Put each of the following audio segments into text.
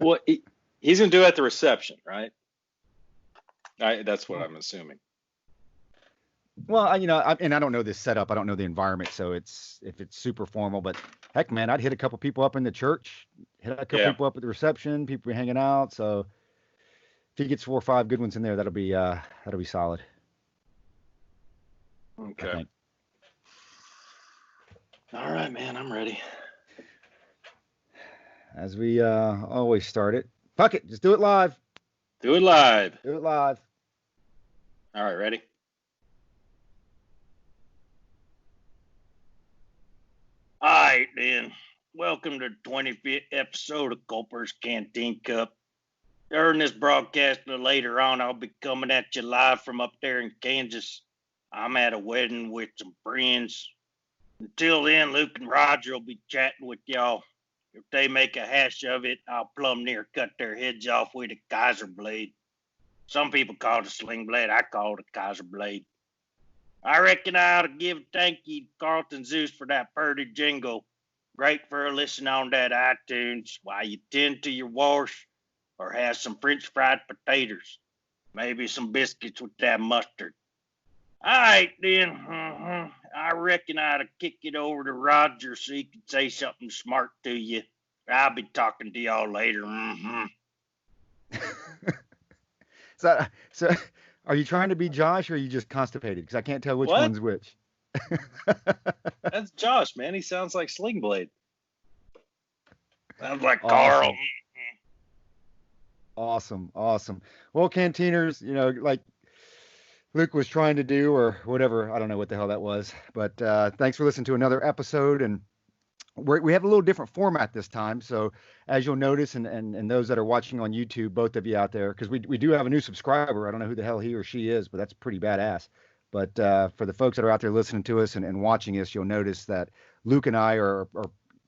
Well, he's going to do it at the reception, right? That's what I'm assuming. Well, and I don't know this setup. I don't know the environment, so if it's super formal. But heck, man, I'd hit a couple people up in the church, hit a couple Yeah. people up at the reception, people hanging out. So if he gets 4 or 5 good ones in there, that'll be solid. I Okay. think. All right, man. I'm ready. As we always start it. Fuck it, just do it live. Do it live. Do it live. All right, ready? All right, then. Welcome to the 25th episode of Culper's Canteen Cup. During this broadcast later on, I'll be coming at you live from up there in Kansas. I'm at a wedding with some friends. Until then, Luke and Roger will be chatting with y'all. If they make a hash of it, I'll plumb near cut their heads off with a Kaiser blade. Some people call it a sling blade. I call it a Kaiser blade. I reckon I ought to give a thank you to Carlton Zeus for that purty jingle. Great for a listen on that iTunes while you tend to your wash or have some French fried potatoes. Maybe some biscuits with that mustard. All right, then. I reckon I ought to kick it over to Roger so he can say something smart to you. I'll be talking to y'all later. So, are you trying to be Josh or are you just constipated? Because I can't tell which one's which. That's Josh, man. He sounds like Sling Blade. Sounds like Awesome. Carl. Awesome. Well, Canteeners, like Luke was trying to do or whatever. I don't know what the hell that was. But thanks for listening to another episode. And we have a little different format this time. So as you'll notice, and those that are watching on YouTube, both of you out there, because we do have a new subscriber. I don't know who the hell he or she is, but that's pretty badass. But for the folks that are out there listening to us and watching us, you'll notice that Luke and I are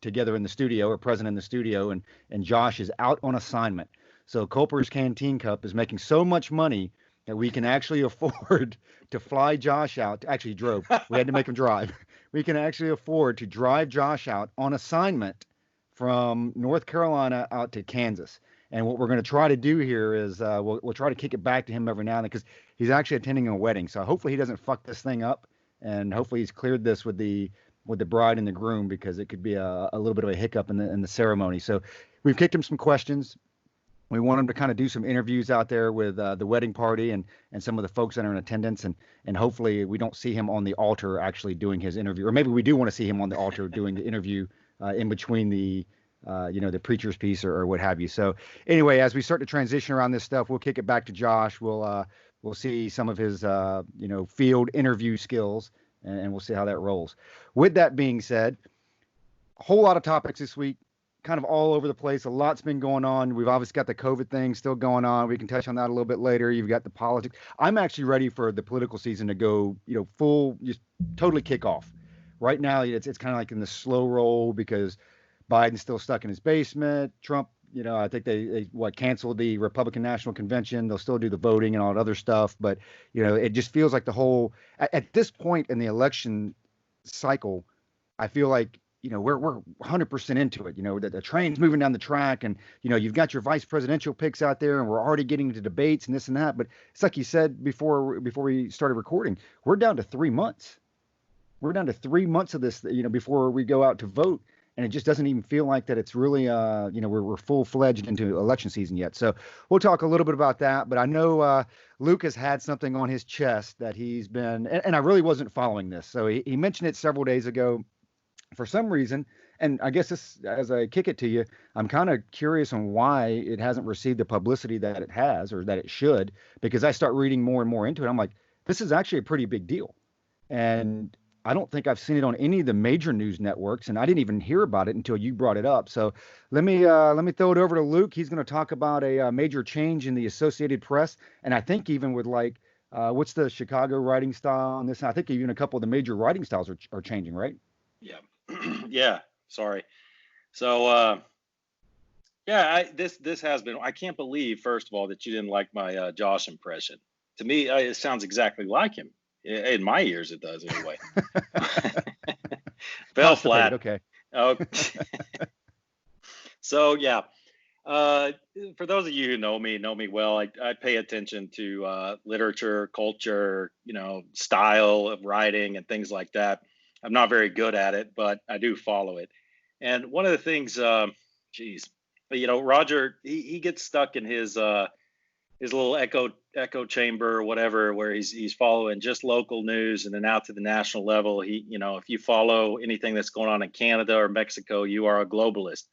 together in the studio, or present in the studio, and Josh is out on assignment. So Culper's Canteen Cup is making so much money that we can actually afford to fly Josh out. Actually, drove. We had to make him drive. We can actually afford to drive Josh out on assignment from North Carolina out to Kansas. And what we're going to try to do here is we'll try to kick it back to him every now and then because he's actually attending a wedding. So hopefully he doesn't fuck this thing up, and hopefully he's cleared this with the bride and the groom, because it could be a little bit of a hiccup in the ceremony. So we've kicked him some questions. We want him to kind of do some interviews out there with the wedding party and some of the folks that are in attendance, and hopefully we don't see him on the altar actually doing his interview, or maybe we do want to see him on the altar doing the interview in between the the preacher's piece or what have you. So anyway, as we start to transition around this stuff, we'll kick it back to Josh. We'll see some of his field interview skills, and we'll see how that rolls. With that being said, a whole lot of topics this week. Kind of all over the place. A lot's been going on. We've obviously got the COVID thing still going on. We can touch on that a little bit later. You've got the politics. I'm actually ready for the political season to go, full, just totally kick off. Right now, it's kind of like in the slow roll because Biden's still stuck in his basement. Trump, I think they canceled the Republican National Convention. They'll still do the voting and all that other stuff. But, it just feels like the whole, at this point in the election cycle, I feel like, we're 100% into it. The train's moving down the track, and you've got your vice presidential picks out there, and we're already getting into debates and this and that. But it's like you said before we started recording, we're down to 3 months. We're down to 3 months of this, before we go out to vote, and it just doesn't even feel like that. It's really, we're full fledged into election season yet. So we'll talk a little bit about that. But I know Luke has had something on his chest that he's been, and I really wasn't following this. So he mentioned it several days ago. For some reason, and I guess this, as I kick it to you, I'm kind of curious on why it hasn't received the publicity that it has or that it should, because I start reading more and more into it. I'm like, this is actually a pretty big deal. And I don't think I've seen it on any of the major news networks, and I didn't even hear about it until you brought it up. So let me throw it over to Luke. He's going to talk about a major change in the Associated Press, and I think even with what's the Chicago writing style on this? I think even a couple of the major writing styles are changing, right? Yeah. Yeah. Sorry. So, this has been, I can't believe, first of all, that you didn't like my Josh impression. To me, it sounds exactly like him. In my ears, it does anyway. Fell flat. Okay. Okay. So, yeah, Uh, for those of you who know me well. I pay attention to literature, culture, style of writing and things like that. I'm not very good at it, but I do follow it. And one of the things, geez, Roger, he gets stuck in his little echo chamber or whatever, where he's following just local news and then out to the national level. If you follow anything that's going on in Canada or Mexico, you are a globalist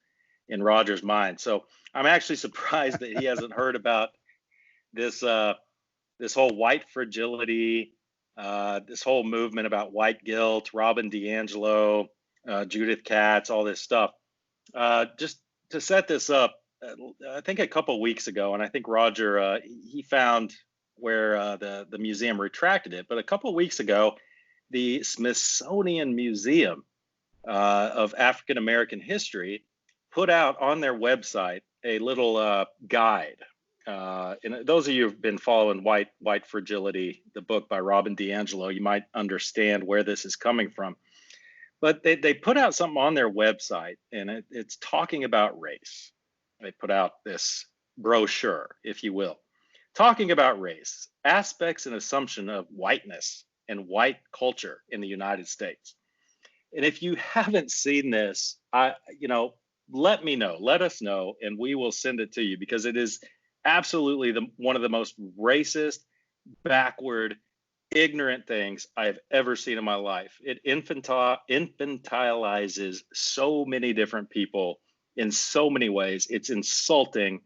in Roger's mind. So I'm actually surprised that he hasn't heard about this this whole white fragility, this whole movement about white guilt, Robin DiAngelo, Judith Katz, all this stuff. Just to set this up, I think a couple of weeks ago, and I think Roger he found where the museum retracted it, but a couple of weeks ago, the Smithsonian Museum of African American History put out on their website a little guide. And those of you who've been following White Fragility, the book by Robin DiAngelo, you might understand where this is coming from. But they put out something on their website, and it's talking about race. They put out this brochure, if you will, talking about race, aspects and assumption of whiteness and white culture in the United States. And if you haven't seen this, let me know, let us know, and we will send it to you, because it is absolutely one of the most racist, backward, ignorant things I have ever seen in my life. It infantilizes so many different people in so many ways. It's insulting,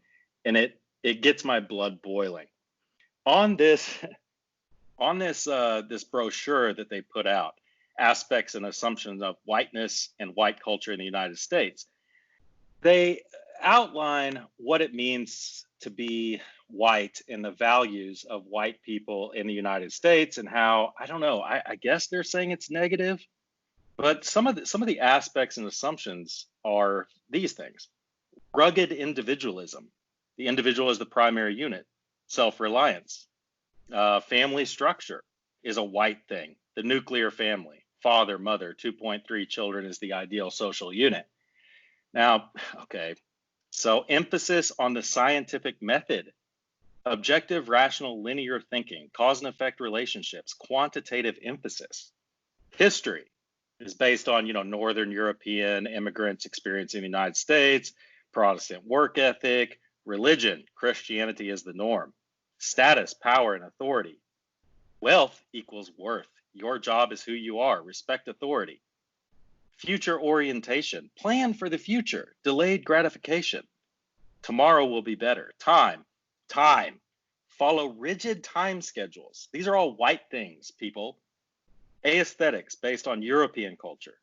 and it gets my blood boiling. On this this brochure that they put out, aspects and assumptions of whiteness and white culture in the United States, they outline what it means to be white and the values of white people in the United States, and how, I don't know, I guess they're saying it's negative, but some of the aspects and assumptions are these things: rugged individualism. The individual is the primary unit. Self-reliance. Family structure is a white thing. The nuclear family, father, mother, 2.3 children is the ideal social unit. Now, okay, so emphasis on the scientific method, objective, rational, linear thinking, cause and effect relationships, quantitative emphasis. History is based on, Northern European immigrants experiencing the United States, Protestant work ethic. Religion, Christianity is the norm. Status, power, and authority. Wealth equals worth. Your job is who you are. Respect authority. Future orientation, plan for the future. Delayed gratification. Tomorrow will be better. Time. Follow rigid time schedules. These are all white things, people. Aesthetics, based on European culture.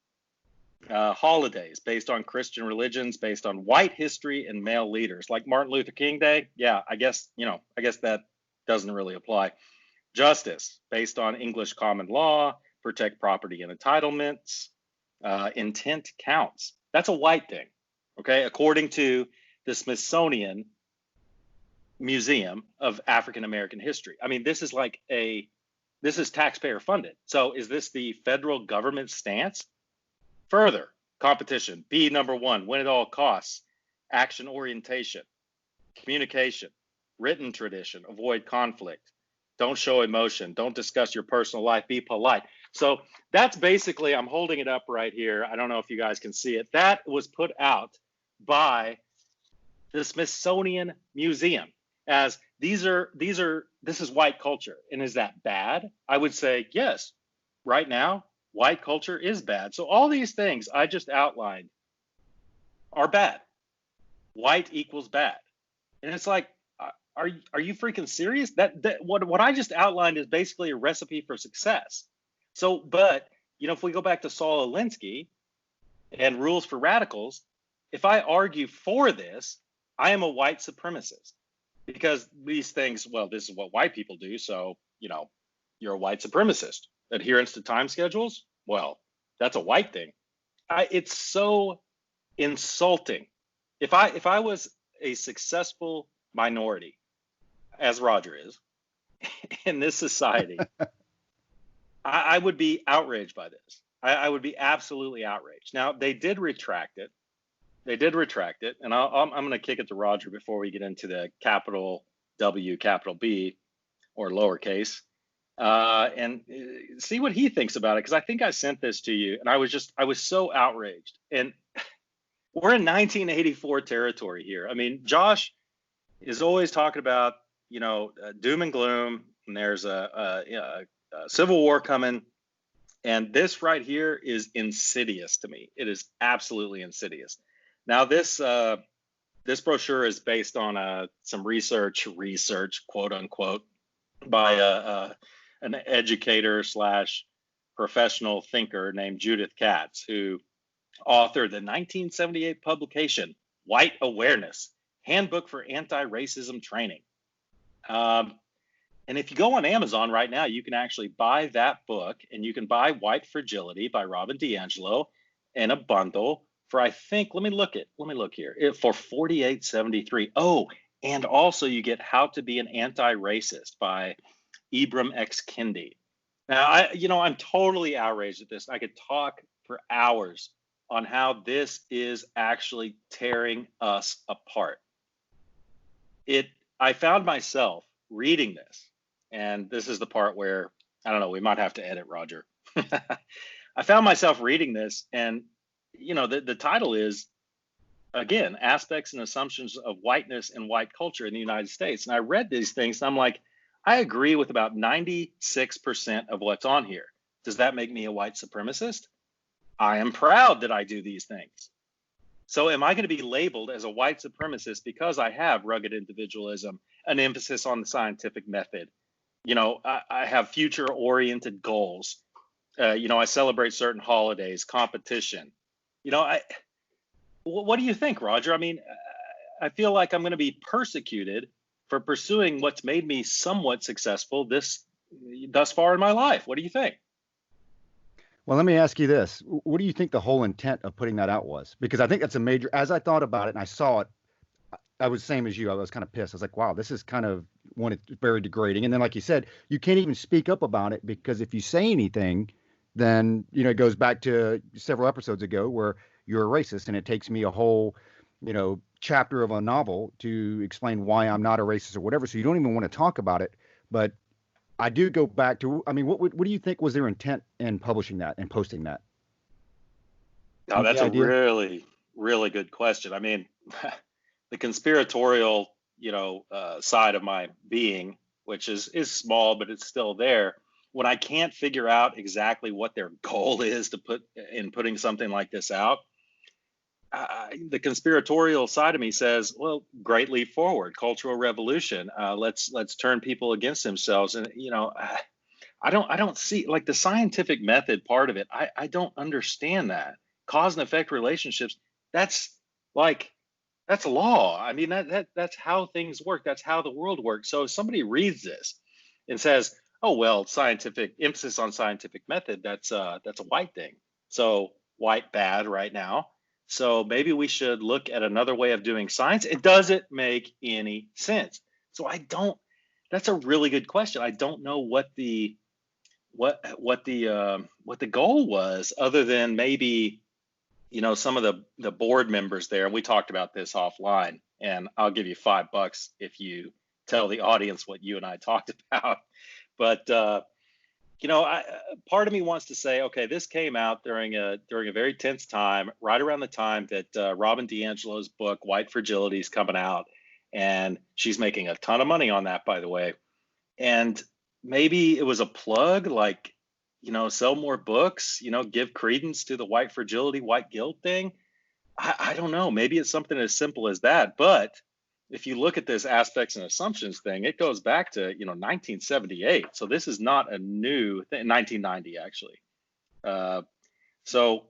Holidays, based on Christian religions, based on white history and male leaders, like Martin Luther King Day. Yeah, I guess that doesn't really apply. Justice, based on English common law, protect property and entitlements. Intent counts. That's a white thing, okay? According to the Smithsonian Museum of African American History. I mean, this is taxpayer funded. So is this the federal government stance? Further, competition. Be number one, win at all costs. Action orientation. Communication. Written tradition. Avoid conflict. Don't show emotion. Don't discuss your personal life. Be polite. So that's basically, I'm holding it up right here. I don't know if you guys can see it. That was put out by the Smithsonian Museum as this is white culture. And is that bad? I would say yes. Right now, white culture is bad. So all these things I just outlined are bad. White equals bad. And it's like, are you freaking serious? That what I just outlined is basically a recipe for success. So, but if we go back to Saul Alinsky and Rules for Radicals, if I argue for this, I am a white supremacist, because these things, well, this is what white people do. So, you're a white supremacist. Adherence to time schedules, well, that's a white thing. It's so insulting. If I was a successful minority, as Roger is, in this society, I would be outraged by this. I would be absolutely outraged. Now, they did retract it. they did retract it, and I'm going to kick it to Roger before we get into the capital W, capital B, or lowercase, and see what he thinks about it. Because I think I sent this to you, and I was so outraged. And we're in 1984 territory here. I mean, Josh is always talking about, doom and gloom, and there's a civil war coming. And this right here is insidious to me. It is absolutely insidious. Now, this brochure is based on some research, quote unquote, by an educator / professional thinker named Judith Katz, who authored the 1978 publication, White Awareness, Handbook for Anti-Racism Training. And if you go on Amazon right now, you can actually buy that book, and you can buy White Fragility by Robin DiAngelo in a bundle for, I think, let me look here, for $48.73. Oh, and also you get How to Be an Anti-Racist by Ibram X. Kendi. Now, I'm totally outraged at this. I could talk for hours on how this is actually tearing us apart. I found myself reading this, and this is the part where, I don't know, we might have to edit, Roger. I found myself reading this, and, the title is, again, Aspects and Assumptions of Whiteness and White Culture in the United States. And I read these things, and I'm like, I agree with about 96% of what's on here. Does that make me a white supremacist? I am proud that I do these things. So am I going to be labeled as a white supremacist because I have rugged individualism, an emphasis on the scientific method? I have future-oriented goals. I celebrate certain holidays, competition. What do you think, Roger? I mean, I feel like I'm going to be persecuted for pursuing what's made me somewhat successful thus far in my life. What do you think? Well, let me ask you this. What do you think the whole intent of putting that out was? Because I think that's a major, as I thought about it and I saw it, I was the same as you. I was kind of pissed. I was like, wow, this is kind of it's very degrading. And then, like you said, you can't even speak up about it, because if you say anything, then, it goes back to several episodes ago where you're a racist, and it takes me a whole, chapter of a novel to explain why I'm not a racist or whatever. So you don't even want to talk about it. But I do go back to, I mean, what do you think was their intent in publishing that and posting that? Oh, that's a really, really good question. I mean, the conspiratorial, side of my being, which is small, but it's still there. When I can't figure out exactly what their goal is to put in putting something like this out, the conspiratorial side of me says, well, great leap forward, cultural revolution. Let's turn people against themselves. And, I don't see, like, the scientific method part of it. I don't understand that. Cause and effect relationships. That's law. I mean, that's how things work. That's how the world works. So if somebody reads this and says, oh, well, scientific emphasis on scientific method, that's a white thing. So white bad right now. So maybe we should look at another way of doing science. It doesn't make any sense. So that's a really good question. I don't know what the goal was, other than maybe, some of the board members there. And we talked about this offline, and I'll give you $5 if you tell the audience what you and I talked about. But, part of me wants to say, okay, this came out during a very tense time, right around the time that Robin DiAngelo's book, White Fragility, is coming out. And she's making a ton of money on that, by the way. And maybe it was a plug, like, sell more books, give credence to the white fragility, white guilt thing. I don't know. Maybe it's something as simple as that. But if you look at this aspects and assumptions thing, it goes back to, 1978. So this is not a new thing, 1990, actually. So,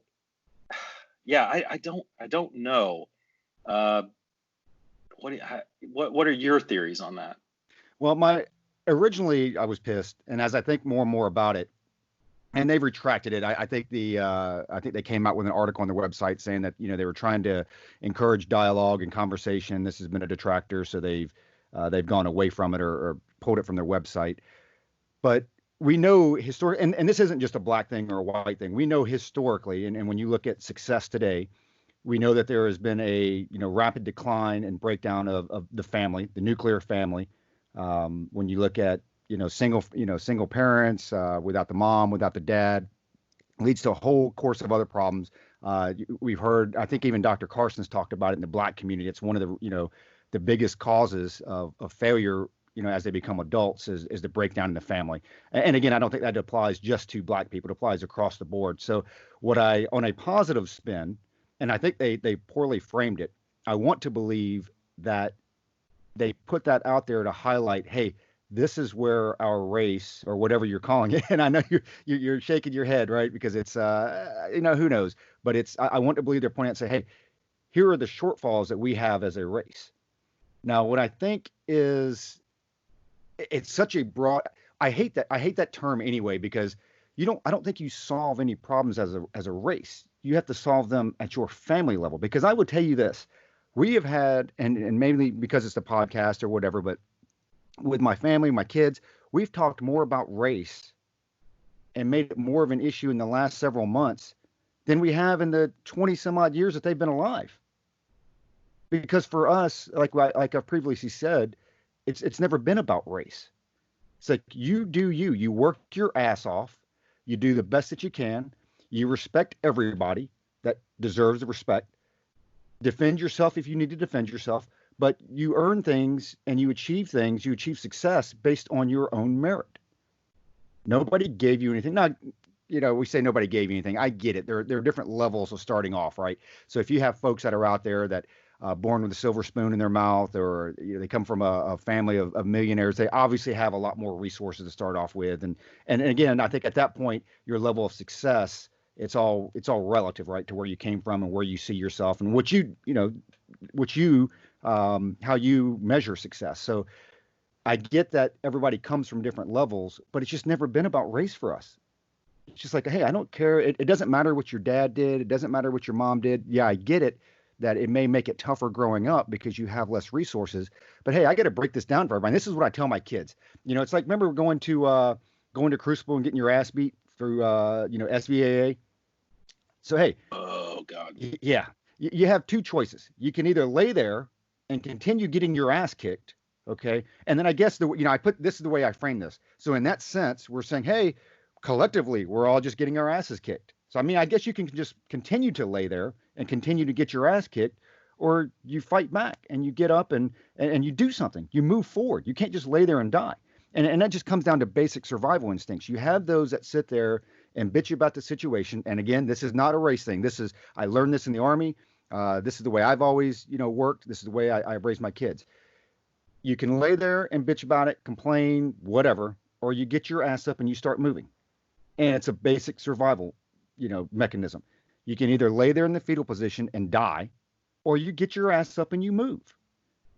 yeah, I don't know. What are your theories on that? Well, originally I was pissed, and as I think more and more about it, and they've retracted it. I think they came out with an article on their website saying that, they were trying to encourage dialogue and conversation. This has been a detractor, so they've gone away from it or pulled it from their website. But we know and this isn't just a black thing or a white thing. We know historically, and when you look at success today, We know that there has been a rapid decline and breakdown of the family, the nuclear family. When you look at single parents without the mom, without the dad, leads to a whole course of other problems. We've heard, I think even Dr. Carson's talked about it in the Black community. It's one of the biggest causes of failure, as they become adults is the breakdown in the family. And again, I don't think that applies just to Black people. It applies across the board. So on a positive spin, and I think they poorly framed it, I want to believe that they put that out there to highlight, hey, this is where our race or whatever you're calling it. And I know you're shaking your head, right? Because it's, who knows, but I want to believe they're pointing out and say, hey, here are the shortfalls that we have as a race. Now, what I think is it's such a broad, I hate that term anyway, because I don't think you solve any problems as a race. You have to solve them at your family level, because I would tell you this, we have had, and mainly because it's a podcast or whatever, but with my family, my kids, we've talked more about race and made it more of an issue in the last several months than we have in the 20 some odd years that they've been alive. Because for us, like I've previously said, it's never been about race. It's like you do you work your ass off, you do the best that you can, you respect everybody that deserves the respect, defend yourself if you need to defend yourself, but you earn things and you achieve success based on your own merit. Nobody gave you anything. Now, we say nobody gave you anything. I get it. There are different levels of starting off, right? So if you have folks that are out there that born with a silver spoon in their mouth, or they come from a family of millionaires, they obviously have a lot more resources to start off with. And again, I think at that point, your level of success, it's all relative, right, to where you came from and where you see yourself and how you measure success. So I get that everybody comes from different levels, but it's just never been about race for us. It's just like, hey, I don't care. It doesn't matter what your dad did. It doesn't matter what your mom did. Yeah, I get it that it may make it tougher growing up because you have less resources. But hey, I got to break this down for everybody. And this is what I tell my kids. It's like, remember going to Crucible and getting your ass beat through SVAA. So hey, oh God, yeah, you have two choices. You can either lay there and continue getting your ass kicked, okay? And then I guess this is the way I frame this. So in that sense, we're saying, hey, collectively, we're all just getting our asses kicked. So I mean, I guess you can just continue to lay there and continue to get your ass kicked, or you fight back and you get up and you do something. You move forward. You can't just lay there and die. And that just comes down to basic survival instincts. You have those that sit there and bitch about the situation. And again, this is not a race thing. I learned this in the Army. This is the way I've always, worked. This is the way I've raised my kids. You can lay there and bitch about it, complain, whatever, or you get your ass up and you start moving. And it's a basic survival, mechanism. You can either lay there in the fetal position and die, or you get your ass up and you move.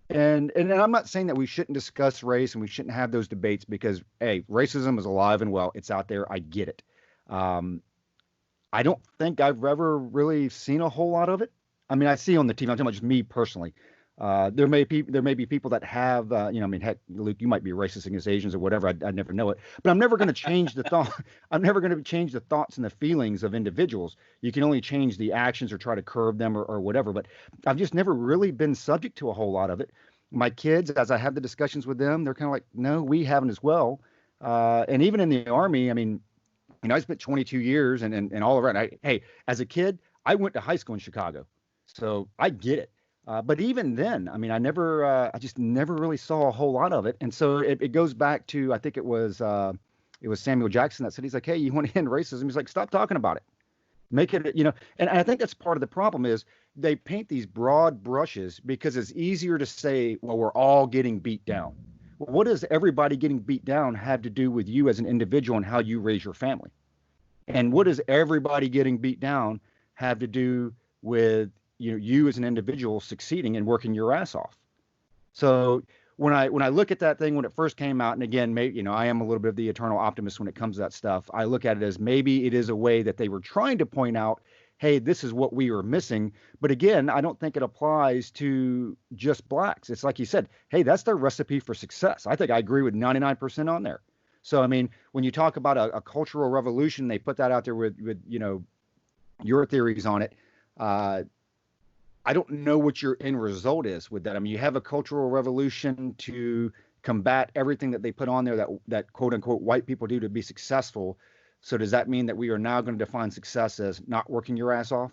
And I'm not saying that we shouldn't discuss race and we shouldn't have those debates, because, hey, racism is alive and well. It's out there. I get it. I don't think I've ever really seen a whole lot of it. I mean, I see on the TV. I'm talking about just me personally. There may be people that have, heck, Luke, you might be racist against Asians or whatever. I never know it, but I'm never going to change the thought. I'm never going to change the thoughts and the feelings of individuals. You can only change the actions or try to curb them or whatever. But I've just never really been subject to a whole lot of it. My kids, as I have the discussions with them, they're kind of like, no, we haven't as well. And even in the Army, I mean, I spent 22 years and all around. Hey, as a kid, I went to high school in Chicago, so I get it. But even then, I mean, I just never really saw a whole lot of it. And so it goes back to, I think it was Samuel Jackson that said, he's like, hey, you want to end racism? He's like, stop talking about it. Make it, and I think that's part of the problem is they paint these broad brushes because it's easier to say, well, we're all getting beat down. Well, what does everybody getting beat down have to do with you as an individual and how you raise your family? And what does everybody getting beat down have to do with you as an individual succeeding and working your ass off? So when I look at that thing when it first came out, and again, maybe, I am a little bit of the eternal optimist when it comes to that stuff. I look at it as maybe it is a way that they were trying to point out, hey, this is what we were missing. But again, I don't think it applies to just blacks. It's like you said, hey, that's their recipe for success. I think I agree with 99% on there. So, I mean, when you talk about a cultural revolution, they put that out there with your theories on it. I don't know what your end result is with that. I mean, you have a cultural revolution to combat everything that they put on there that quote unquote white people do to be successful. So does that mean that we are now going to define success as not working your ass off?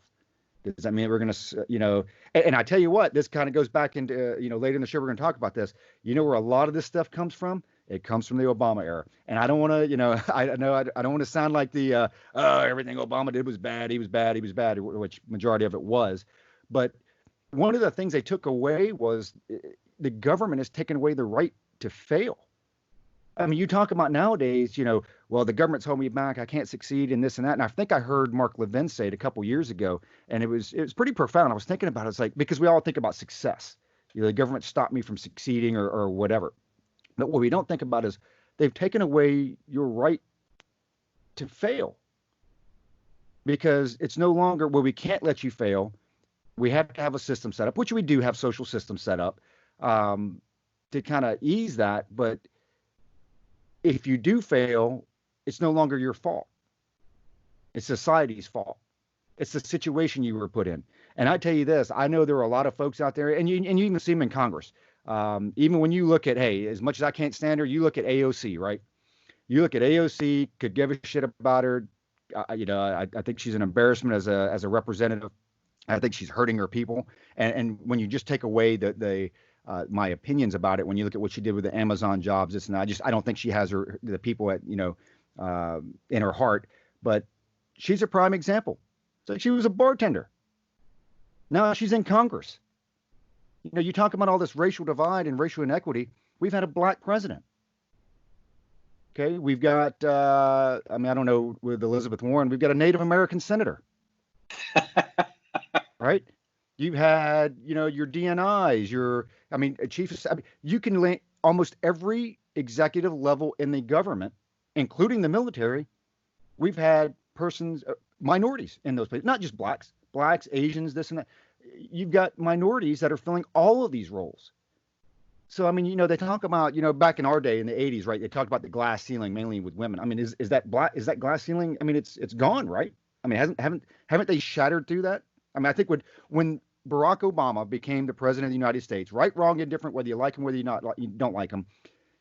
Does that mean we're going to, and I tell you what, this kind of goes back into, later in the show, we're going to talk about this. You know where a lot of this stuff comes from? It comes from the Obama era. And I don't want to, I know I don't want to sound like everything Obama did was bad. He was bad. He was bad, which majority of it was. But one of the things they took away was the government has taken away the right to fail. I mean, you talk about nowadays, well, the government's holding me back. I can't succeed in this and that. And I think I heard Mark Levin say it a couple years ago, and it was pretty profound. I was thinking about it. It's like, because we all think about success. The government stopped me from succeeding or whatever. But what we don't think about is they've taken away your right to fail, because it's no longer, well, we can't let you fail. We have to have a system set up, which we do have social systems set up to kind of ease that. But if you do fail, it's no longer your fault. It's society's fault. It's the situation you were put in. And I tell you this, I know there are a lot of folks out there, and you even see them in Congress. Even when you look at, hey, as much as I can't stand her, you look at AOC, right? You look at AOC, could give a shit about her. I think she's an embarrassment as a representative. I think she's hurting her people. And when you just take away my opinions about it, when you look at what she did with the Amazon jobs, I don't think she has the people in her heart. But she's a prime example. So she was a bartender. Now she's in Congress. You talk about all this racial divide and racial inequity. We've had a black president. Okay, we've got, I don't know, with Elizabeth Warren, we've got a Native American senator. Right? You've had, your DNIs, you can link almost every executive level in the government, including the military. We've had minorities in those places, not just blacks, Asians, this and that. You've got minorities that are filling all of these roles. So, they talk about, back in our day in the 80s, right? They talked about the glass ceiling mainly with women. Is that glass ceiling? It's gone, right? Haven't they shattered through that? I think when Barack Obama became the president of the United States, right, wrong, indifferent, whether you like him, whether you don't like him,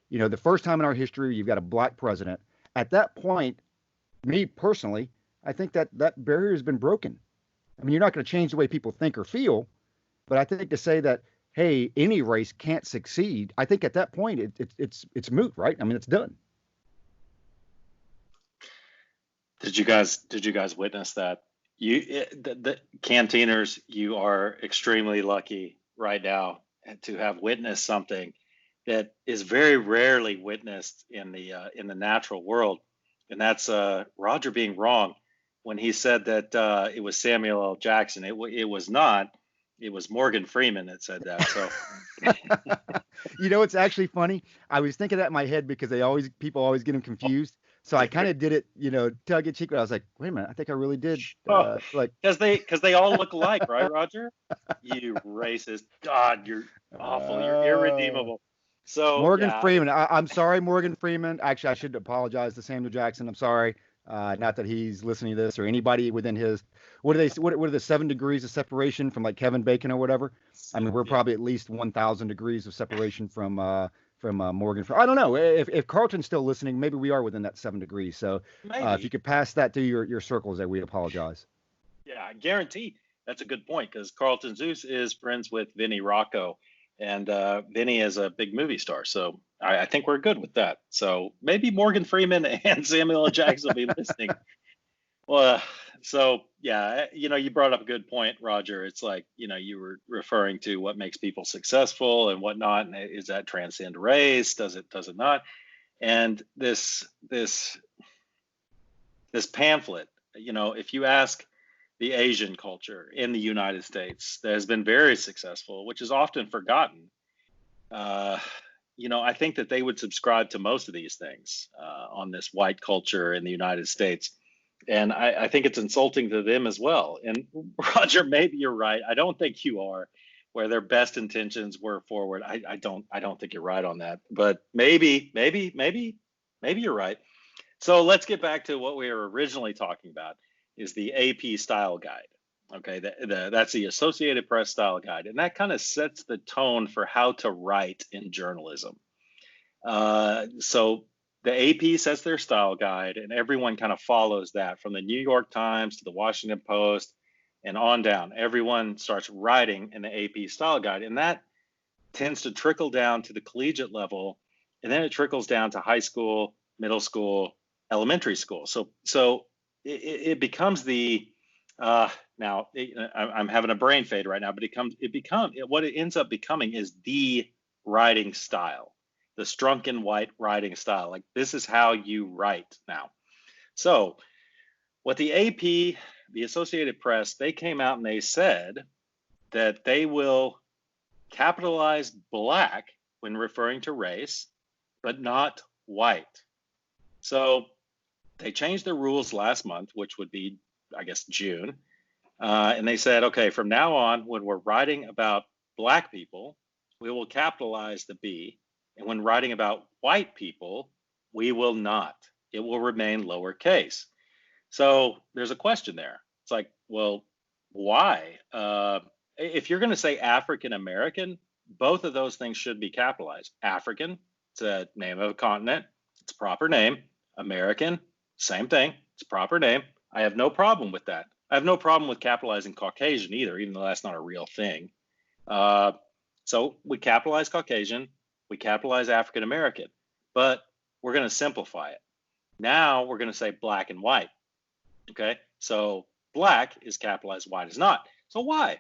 the first time in our history you've got a black president. At that point, me personally, I think that barrier has been broken. You're not going to change the way people think or feel, but I think to say that, hey, any race can't succeed, I think at that point it's moot, right? It's done. Did you guys witness that? The Canteeners, you are extremely lucky right now to have witnessed something that is very rarely witnessed in the natural world, and that's Roger being wrong when he said that it was Samuel L. Jackson. It was not. It was Morgan Freeman that said that. So, it's actually funny. I was thinking that in my head because people always get them confused. So I kind of did it, tongue in cheek. But I was like, wait a minute, I think I really did. Because they all look alike, right, Roger? You racist. God, you're awful. You're irredeemable. So Morgan Freeman. I'm sorry, Morgan Freeman. Actually, I should apologize to Samuel Jackson. I'm sorry. Not that he's listening to this or anybody within his. What are the 7 degrees of separation from like Kevin Bacon or whatever? We're probably at least 1,000 degrees of separation from Morgan. I don't know if Carlton's still listening. Maybe we are within that 7 degrees. So if you could pass that through your circles, there, we apologize. Yeah, I guarantee that's a good point because Carlton Zeus is friends with Vinny Rocco, and Vinny is a big movie star. So I think we're good with that. So maybe Morgan Freeman and Samuel L. Jackson will be listening. Well, so yeah, you brought up a good point, Roger. It's like, you were referring to what makes people successful and whatnot. And is that transcend race? Does it not? And this pamphlet, if you ask the Asian culture in the United States that has been very successful, which is often forgotten, I think that they would subscribe to most of these things on this white culture in the United States. And I think it's insulting to them as well. And Roger, maybe you're right. I don't think you are, where their best intentions were forward. I don't think you're right on that. But maybe you're right. So let's get back to what we were originally talking about, is the AP style guide. Okay, that's the Associated Press style guide, and that kind of sets the tone for how to write in journalism. So the AP sets their style guide, and everyone kind of follows that from the New York Times to the Washington Post and on down. Everyone starts writing in the AP style guide, and that tends to trickle down to the collegiate level, and then it trickles down to high school, middle school, elementary school. So it becomes the now I'm having a brain fade right now, but what it ends up becoming is the writing style, the Strunken White writing style. Like, this is how you write now. So what the AP, the Associated Press, they came out and they said that they will capitalize black when referring to race, but not white. So they changed the rules last month, which would be, I guess, June. And they said, okay, from now on, when we're writing about black people, we will capitalize the B. And when writing about white people, we will not. It will remain lowercase. So there's a question there. It's like, well, why? If you're going to say African American, both of those things should be capitalized. African, it's a name of a continent, it's a proper name. American, same thing, it's a proper name. I have no problem with that. I have no problem with capitalizing Caucasian either, even though that's not a real thing. So we capitalize Caucasian, we capitalize African American, but we're going to simplify it. Now we're going to say black and white. Okay, so black is capitalized, white is not. So why?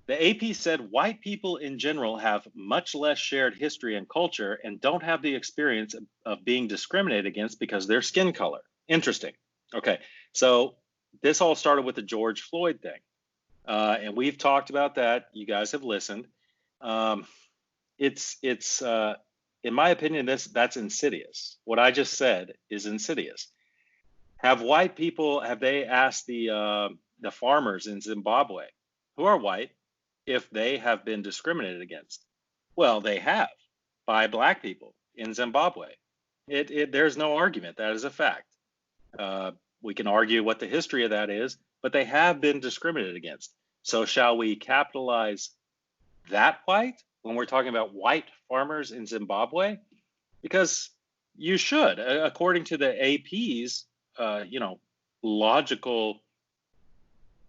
The AP said white people in general have much less shared history and culture and don't have the experience of being discriminated against because of their skin color. Interesting. Okay, so this all started with the George Floyd thing. And we've talked about that. You guys have listened. It's in my opinion, that's insidious. What I just said is insidious. Have they asked the farmers in Zimbabwe, who are white, if they have been discriminated against? Well, they have, by black people in Zimbabwe. There's no argument. That is a fact. We can argue what the history of that is, but they have been discriminated against. So shall we capitalize that white when we're talking about white farmers in Zimbabwe? Because you should, according to the AP's, logical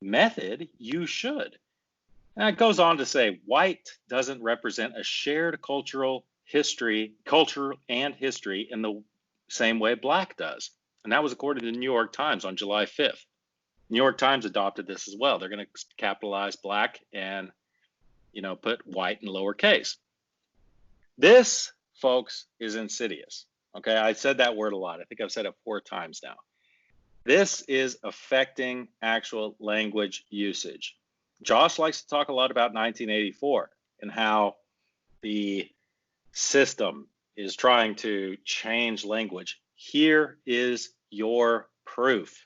method, you should. And it goes on to say white doesn't represent a shared culture and history in the same way black does. And that was according to the New York Times on July 5th. New York Times adopted this as well. They're going to capitalize black and, put white in lowercase. This, folks, is insidious. Okay, I said that word a lot. I think I've said it 4 times now. This is affecting actual language usage. Josh likes to talk a lot about 1984 and how the system is trying to change language. Here is your proof.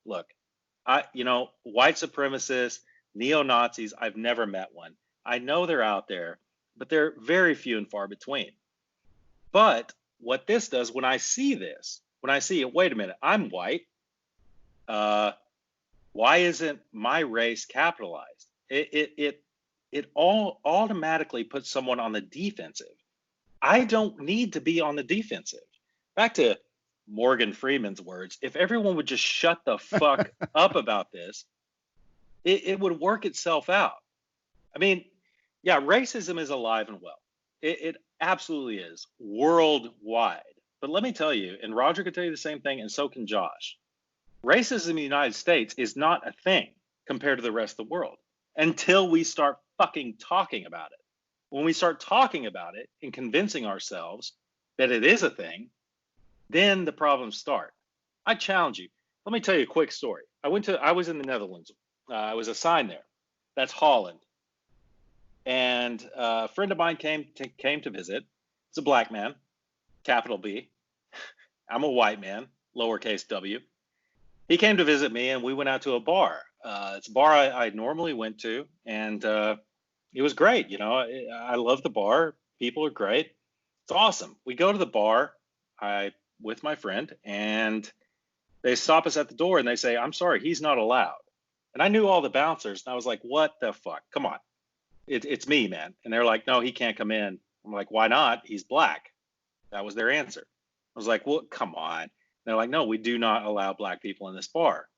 Look, white supremacists, neo-Nazis, I've never met one. I know they're out there, but they're very few and far between. But what this does, when I see it, wait a minute, I'm white. Why isn't my race capitalized? It all automatically puts someone on the defensive. I don't need to be on the defensive. Back to Morgan Freeman's words, if everyone would just shut the fuck up about this, it would work itself out. I mean, yeah, racism is alive and well. It absolutely is, worldwide. But let me tell you, and Roger can tell you the same thing, and so can Josh. Racism in the United States is not a thing compared to the rest of the world until we start fucking talking about it. When we start talking about it and convincing ourselves that it is a thing, then the problems start. I challenge you. Let me tell you a quick story. I was in the Netherlands. I was assigned there. That's Holland. And a friend of mine came to visit. It's a black man, capital B. I'm a white man, lowercase w. He came to visit me, and we went out to a bar. It's a bar I normally went to, and it was great. I love the bar. People are great. It's awesome. We go to the bar with my friend, and They stop us at the door and they say, I'm sorry, he's not allowed. And I knew all the bouncers, and I was like, what the fuck? Come on. It's me, man. And they're like, no, he can't come in. I'm like, why not? He's black. That was their answer. I was like, well, come on. And they're like, no, we do not allow black people in this bar.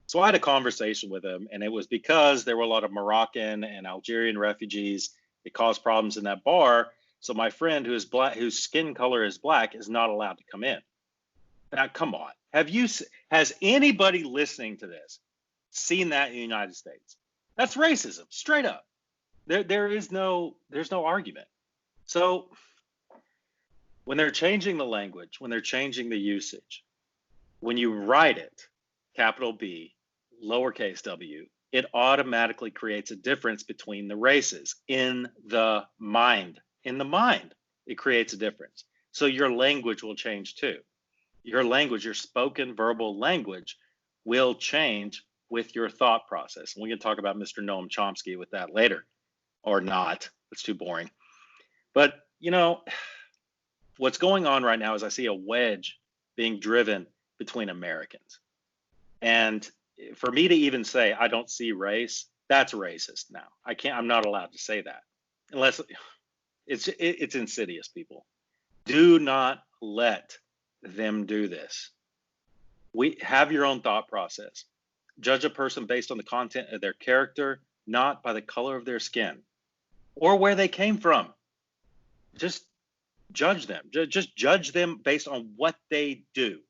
So I had a conversation with them, and it was because there were a lot of Moroccan and Algerian refugees. It caused problems in that bar. So my friend who is black, whose skin color is black, is not allowed to come in. Now, come on. Has anybody listening to this seen that in the United States? That's racism, straight up. There's no argument. So when they're changing the language, when they're changing the usage, when you write it, capital B, lowercase w, it automatically creates a difference between the races in the mind. In the mind, it creates a difference. So your language will change too. Your language, your spoken verbal language will change with your thought process. And we can talk about Mr. Noam Chomsky with that later, or not. It's too boring. But, what's going on right now is I see a wedge being driven between Americans. And for me to even say I don't see race, that's racist now. I'm not allowed to say that unless it's insidious, people. Do not let them do this. We have your own thought process. Judge a person based on the content of their character, not by the color of their skin or where they came from. Just judge them. Just judge them based on what they do,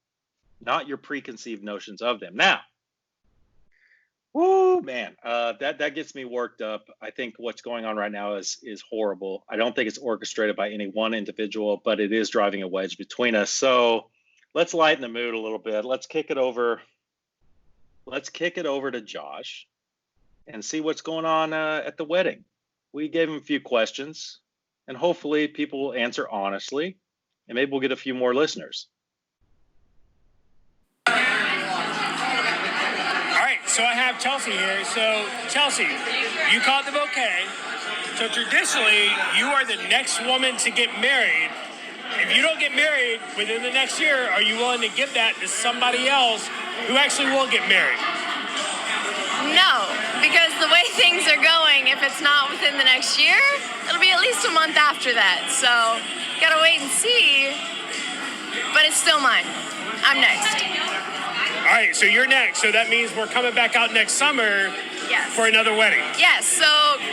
not your preconceived notions of them. Now, whoo, man, that gets me worked up. I think what's going on right now is horrible. I don't think it's orchestrated by any one individual, but it is driving a wedge between us. So let's lighten the mood a little bit. Let's kick it over to Josh and see what's going on at the wedding. We gave him a few questions, and hopefully people will answer honestly, and maybe we'll get a few more listeners. All right, so I have Chelsea here. So Chelsea, you caught the bouquet. So traditionally, you are the next woman to get married. If you don't get married within the next year, are you willing to give that to somebody else who actually will get married? No, because the way things are going, if it's not within the next year, it'll be at least a month after that. So, gotta wait and see. But it's still mine. I'm next. All right, so you're next. So that means we're coming back out next summer for another wedding. Yes, so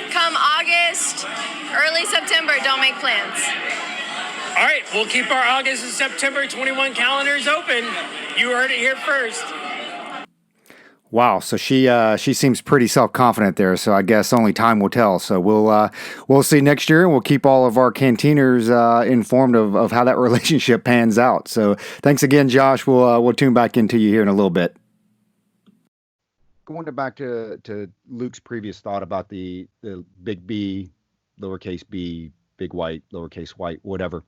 come August, early September, don't make plans. All right, we'll keep our August and September 21 calendars open. You heard it here first. Wow, so she seems pretty self-confident there. So I guess only time will tell. So we'll see next year, and we'll keep all of our Canteeners informed of how that relationship pans out. So thanks again, Josh. We'll tune back into you here in a little bit. Going back to Luke's previous thought about the big B, lowercase b, big white, lowercase white, whatever.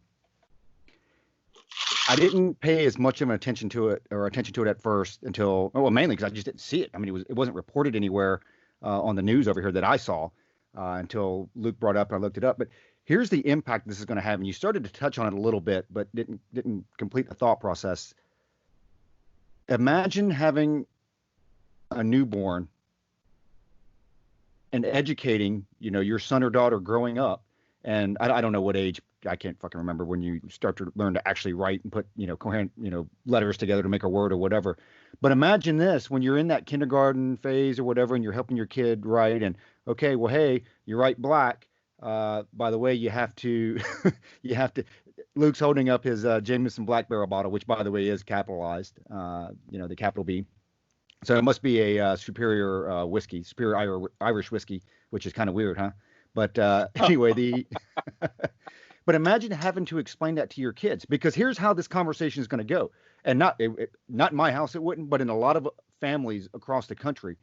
I didn't pay as much of an attention to it at first until, mainly because I just didn't see it. I mean, it wasn't reported anywhere on the news over here that I saw until Luke brought it up and I looked it up. But here's the impact this is going to have. And you started to touch on it a little bit, but didn't complete the thought process. Imagine having a newborn and educating, your son or daughter growing up. And I don't know what age, I can't fucking remember when you start to learn to actually write and put, coherent, letters together to make a word or whatever. But imagine this, when you're in that kindergarten phase or whatever, and you're helping your kid write and, okay, well, hey, you write black. By the way, you have to, Luke's holding up his Jameson Black Barrel bottle, which by the way is capitalized, the capital B. So it must be a superior whiskey, superior Irish whiskey, which is kind of weird, huh? But anyway, but imagine having to explain that to your kids, because here's how this conversation is going to go. And not in my house, it wouldn't, but in a lot of families across the country.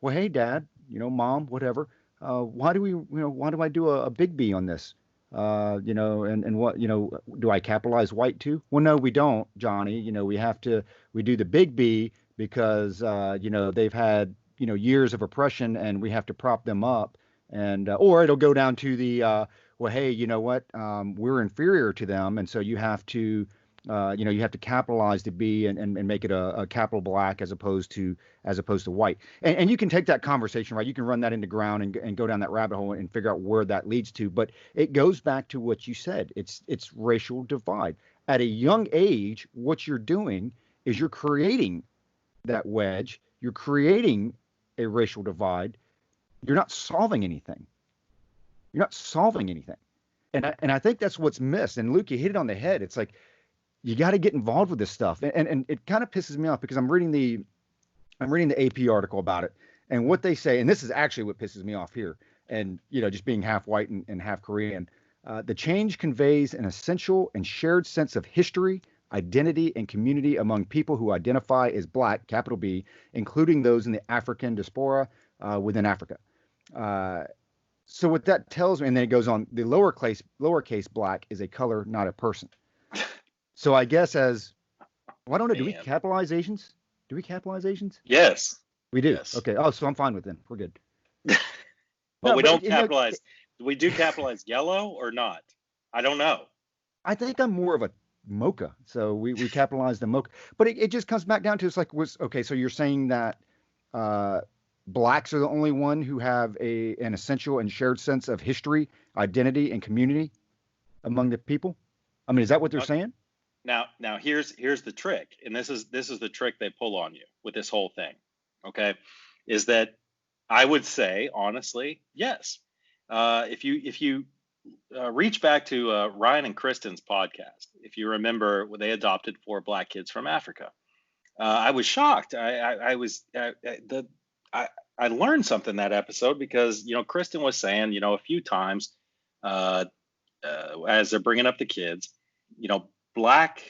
Well, hey, Dad, Mom, whatever. Why do I do a big B on this? And what, do I capitalize white too? Well, no, we don't, Johnny. We do the big B because, they've had, years of oppression and we have to prop them up. And or it'll go down to the well, hey, you know what? We're inferior to them, and so you have to You have to capitalize the B and make it a capital black as opposed to white. And you can take that conversation, right? You can run that into ground and go down that rabbit hole and figure out where that leads to. But it goes back to what you said. It's racial divide. At a young age, what you're doing is you're creating that wedge. You're creating a racial divide. You're not solving anything. And I think that's what's missed. And Luke, you hit it on the head. It's like, you got to get involved with this stuff. And it kind of pisses me off because I'm reading the AP article about it, and what they say, and this is actually what pisses me off here. And, just being half white and half Korean, the change conveys an essential and shared sense of history, identity, and community among people who identify as Black, capital B, including those in the African diaspora within Africa. So what that tells me, and then it goes on, the lowercase Black is a color, not a person. So I guess I don't know, do we capitalize Asians? Yes. We do. Yes. Okay. Oh, so I'm fine with them. We're good. But we don't capitalize. Do we do capitalize yellow or not? I don't know. I think I'm more of a mocha. So we capitalize the mocha. But it just comes back down to, it's like, okay, so you're saying that Blacks are the only one who have an essential and shared sense of history, identity, and community among the people? I mean, is that what they're saying? Now here's the trick, and this is the trick they pull on you with this whole thing. Okay, is that I would say honestly, yes. If you reach back to Ryan and Kristen's podcast, if you remember, when they adopted 4 Black kids from Africa, I was shocked. I learned something that episode because Kristen was saying a few times as they're bringing up the kids, Black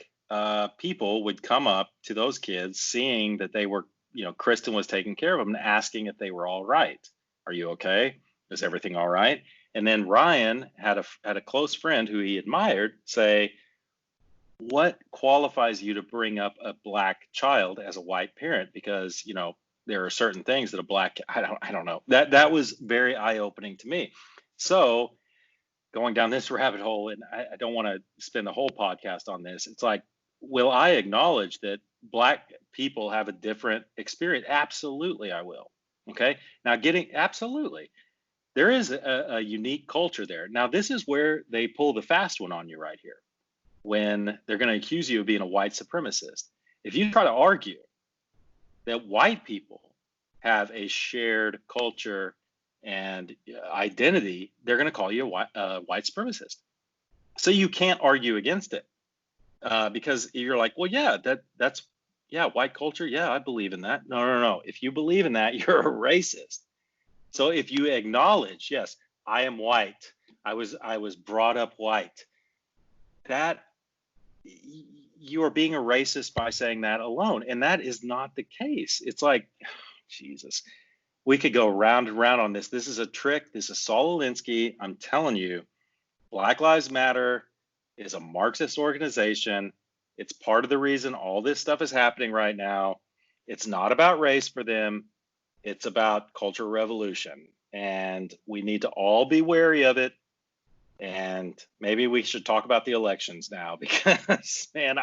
people would come up to those kids, seeing that they were, Kristen was taking care of them, and asking if they were all right. Are you okay? Is everything all right? And then Ryan had a close friend who he admired say, "What qualifies you to bring up a Black child as a white parent? Because there are certain things that a Black, I don't know." That was very eye-opening to me. So going down this rabbit hole, and I don't want to spend the whole podcast on this. It's like, will I acknowledge that Black people have a different experience? Absolutely, I will. Okay. Now absolutely. There is a unique culture there. Now, this is where they pull the fast one on you right here, when they're going to accuse you of being a white supremacist. If you try to argue that white people have a shared culture and identity, they're going to call you a white supremacist. So you can't argue against it because you're like, well, yeah, that's white culture. Yeah, I believe in that. No. If you believe in that, you're a racist. So if you acknowledge, yes, I am white, I was brought up white, that you are being a racist by saying that alone. And that is not the case. It's like, Jesus. We could go round and round on this. This is a trick. This is Saul Alinsky. I'm telling you, Black Lives Matter is a Marxist organization. It's part of the reason all this stuff is happening right now. It's not about race for them. It's about cultural revolution. And we need to all be wary of it. And maybe we should talk about the elections now because, man,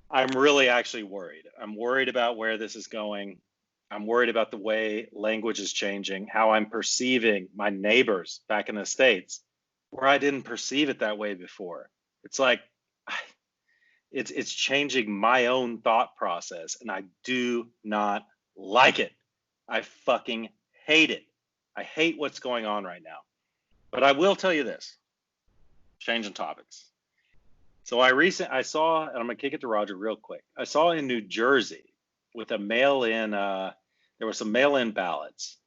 I'm really actually worried. I'm worried about where this is going. I'm worried about the way language is changing, how I'm perceiving my neighbors back in the States, where I didn't perceive it that way before. It's like, it's changing my own thought process, and I do not like it. I fucking hate it. I hate what's going on right now. But I will tell you this, changing topics. So I saw, and I'm gonna kick it to Roger real quick. I saw in New Jersey, with a mail-in, there were some mail-in ballots,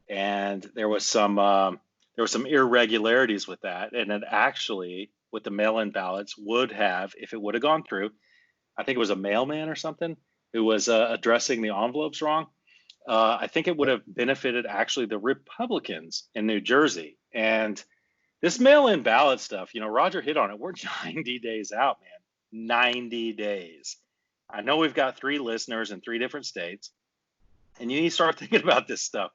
and there was some irregularities with that, and it actually, with the mail-in ballots, would have, if it would have gone through, I think it was a mailman or something who was addressing the envelopes wrong. I think it would have benefited actually the Republicans in New Jersey. And this mail-in ballot stuff, Roger hit on it. We're 90 days out, man. 90 days. I know we've got 3 listeners in 3 different states, and you need to start thinking about this stuff.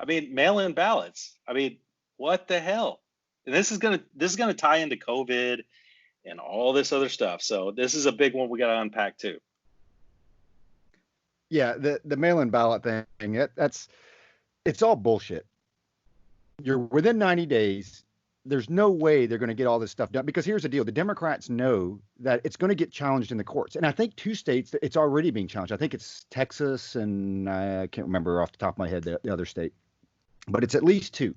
I mean, mail-in ballots. I mean, what the hell? And this is gonna tie into COVID and all this other stuff. So this is a big one we got to unpack too. Yeah, the mail-in ballot thing, it's all bullshit. You're within 90 days. There's no way they're going to get all this stuff done, because here's the deal. The Democrats know that it's going to get challenged in the courts. And I think 2 states, it's already being challenged. I think it's Texas, and I can't remember off the top of my head the other state, but it's at least 2.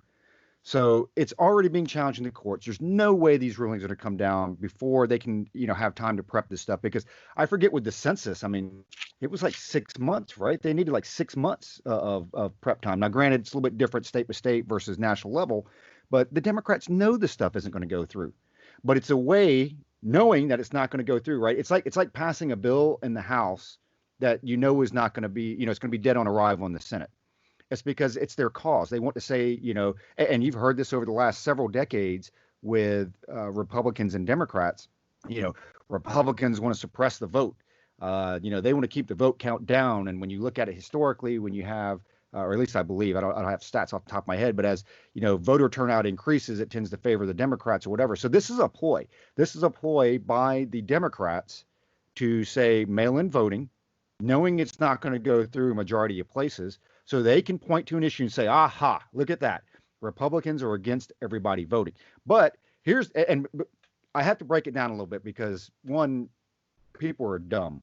So it's already being challenged in the courts. There's no way these rulings are going to come down before they can, have time to prep this stuff. Because I forget with the census, I mean, it was like 6 months, right? They needed like 6 months of prep time. Now, granted, it's a little bit different state by state versus national level, but the Democrats know this stuff isn't going to go through. But it's a way, knowing that it's not going to go through, right? It's like passing a bill in the House that is not going to be, it's going to be dead on arrival in the Senate. It's because it's their cause. They want to say, and you've heard this over the last several decades with Republicans and Democrats. Republicans want to suppress the vote. They want to keep the vote count down. And when you look at it historically, when you have, or at least I believe, I don't have stats off the top of my head, but as voter turnout increases, it tends to favor the Democrats or whatever. So this is a ploy. This is a ploy by the Democrats to say mail-in voting, knowing it's not going to go through a majority of places. So they can point to an issue and say, aha, look at that. Republicans are against everybody voting. But and I have to break it down a little bit because, one, people are dumb.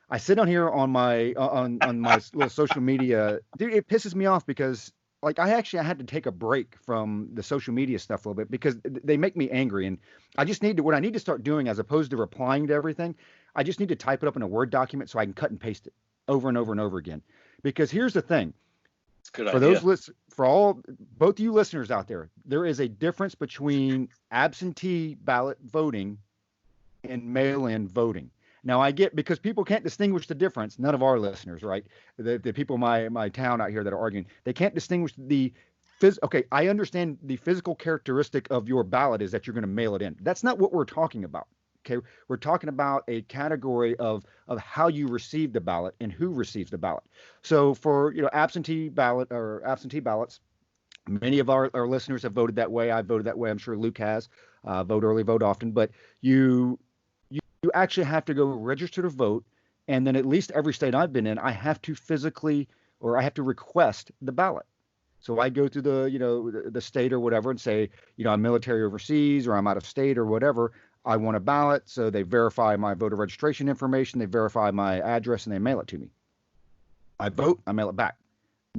I sit on here on my on my little social media. Dude, it pisses me off because, like, I had to take a break from the social media stuff a little bit because they make me angry. And I just what I need to start doing, as opposed to replying to everything, I just need to type it up in a Word document so I can cut and paste it over and over and over again. Because here's the thing, for both you listeners out there, there is a difference between absentee ballot voting and mail-in voting. Now I get, because people can't distinguish the difference. None of our listeners, right? The people in my town out here that are arguing, they can't distinguish okay, I understand the physical characteristic of your ballot is that you're going to mail it in. That's not what we're talking about. Okay, we're talking about a category of how you receive the ballot and who receives the ballot. So for absentee ballots, many of our listeners have voted that way. I've voted that way. I'm sure Luke has. Vote early, vote often. But you actually have to go register to vote, and then at least every state I've been in, I have to physically, or I have to request the ballot. So I go to the state or whatever and say, I'm military overseas or I'm out of state or whatever. I want a ballot. So they verify my voter registration information. They verify my address and they mail it to me. I vote, I mail it back.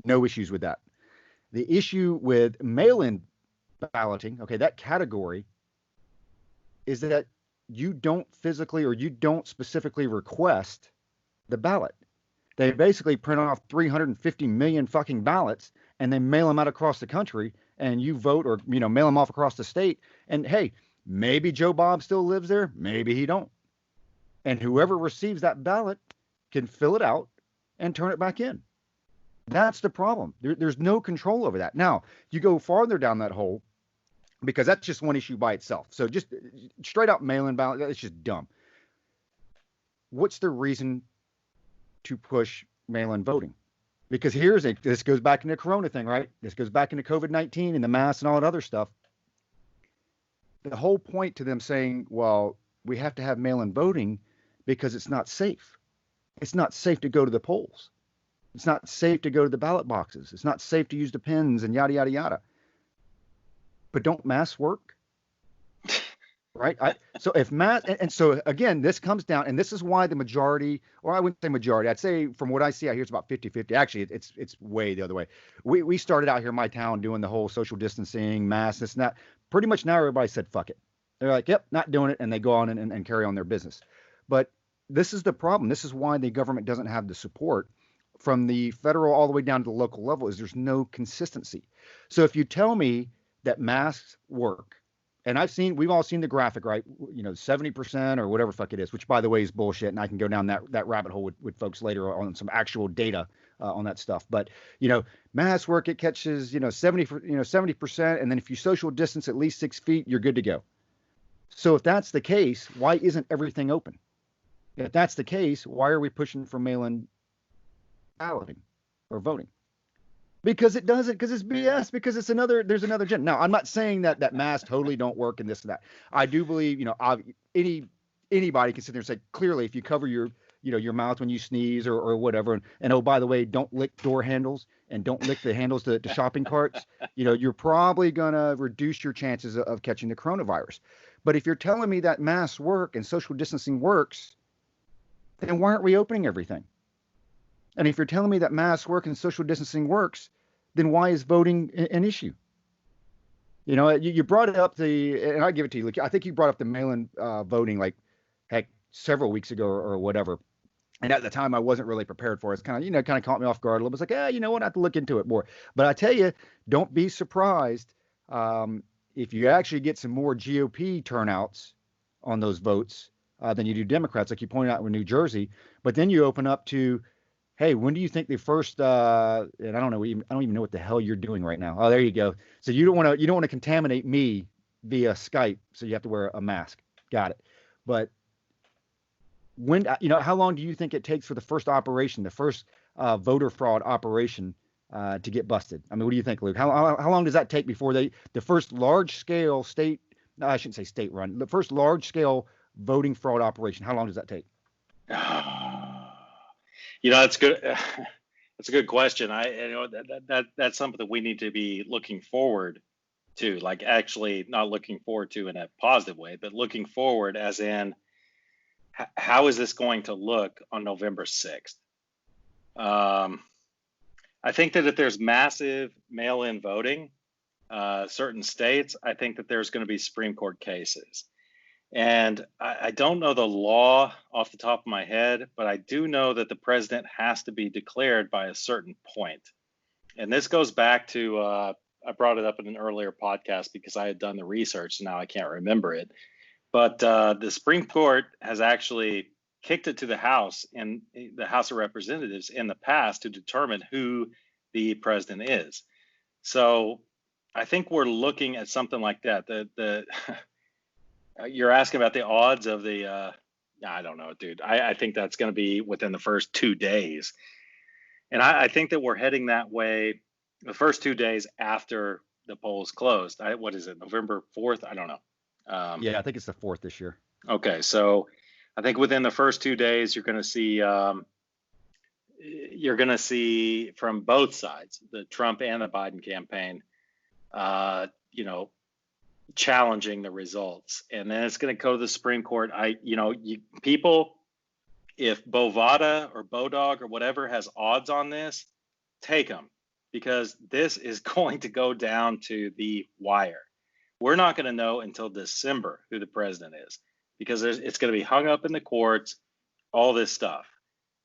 No issues with that. The issue with mail-in balloting, okay, that category, is that you don't physically, or you don't specifically request the ballot. They basically print off 350 million fucking ballots and they mail them out across the country, and you vote, or mail them off across the state. And hey, maybe Joe Bob still lives there, maybe he don't. And whoever receives that ballot can fill it out and turn it back in. That's the problem. There's no control over that. Now, you go farther down that hole, because that's just one issue by itself. So just straight out mail-in ballot, it's just dumb. What's the reason to push mail-in voting? Because this goes back into the Corona thing, right? This goes back into COVID-19 and the masks and all that other stuff. The whole point to them saying, well, we have to have mail-in voting because it's not safe. It's not safe to go to the polls. It's not safe to go to the ballot boxes. It's not safe to use the pens and yada, yada, yada. But don't masks work? Right? So if masks, and so again, this comes down, and this is why the majority, or I wouldn't say majority, I'd say from what I see out here, it's about 50-50. Actually, it's way the other way. We started out here in my town doing the whole social distancing, masks, this and that. Pretty much now everybody said, fuck it. They're like, yep, not doing it. And they go on and carry on their business. But this is the problem. This is why the government doesn't have the support from the federal all the way down to the local level, is there's no consistency. So if you tell me that masks work, and we've all seen the graphic, right? 70% or whatever fuck it is, which by the way is bullshit. And I can go down that rabbit hole with folks later on some actual data on that stuff. But, masks work, it catches, 70%. And then if you social distance at least 6 feet, you're good to go. So if that's the case, why isn't everything open? If that's the case, why are we pushing for mail-in balloting or voting? Because it doesn't, because it's BS, because there's another agenda. Now, I'm not saying that masks totally don't work and this and that. I do believe, anybody can sit there and say, clearly, if you cover your mouth when you sneeze or whatever, and oh, by the way, don't lick door handles and don't lick the handles to shopping carts, you're probably going to reduce your chances of catching the coronavirus. But if you're telling me that masks work and social distancing works, then why aren't we opening everything? And if you're telling me that masks work and social distancing works, then why is voting an issue? You brought it up and I give it to you. I think you brought up the mail-in voting like heck several weeks ago or whatever. And at the time, I wasn't really prepared for it. It's kind of caught me off guard a little bit. It's like, you know what? I have to look into it more. But I tell you, don't be surprised if you actually get some more GOP turnouts on those votes than you do Democrats, like you pointed out with New Jersey. But then you open up to, hey, when do you think the first? And I don't even know what the hell you're doing right now. Oh, there you go. So you don't want to contaminate me via Skype, so you have to wear a mask. Got it. But when how long do you think it takes for the first operation, the first voter fraud operation, to get busted? I mean, what do you think, Luke? How long does that take before the first large scale state? No, I shouldn't say state run. The first large scale voting fraud operation. How long does that take? That's good. That's a good question. That's something that we need to be looking forward to, like actually not looking forward to in a positive way, but looking forward as in, how is this going to look on November 6th? I think that if there's massive mail-in voting, certain states, I think that there's going to be Supreme Court cases. And I don't know the law off the top of my head, but I do know that the president has to be declared by a certain point. And this goes back to, I brought it up in an earlier podcast because I had done the research, and now I can't remember it. But the Supreme Court has actually kicked it to the House and the House of Representatives in the past to determine who the president is. So I think we're looking at something like that. You're asking about the odds of the, I don't know, dude. I think that's going to be within the first 2 days. And I think that we're heading that way the first 2 days after the polls closed. What is it, November 4th? I don't know. Yeah, I think it's the 4th this year. Okay, so I think within the first 2 days, you're going to see from both sides, the Trump and the Biden campaign, challenging the results, and then it's going to go to the Supreme Court. People, if Bovada or Bodog or whatever has odds on this, take them, because this is going to go down to the wire. We're not going to know until December who the president is, because it's going to be hung up in the courts, all this stuff.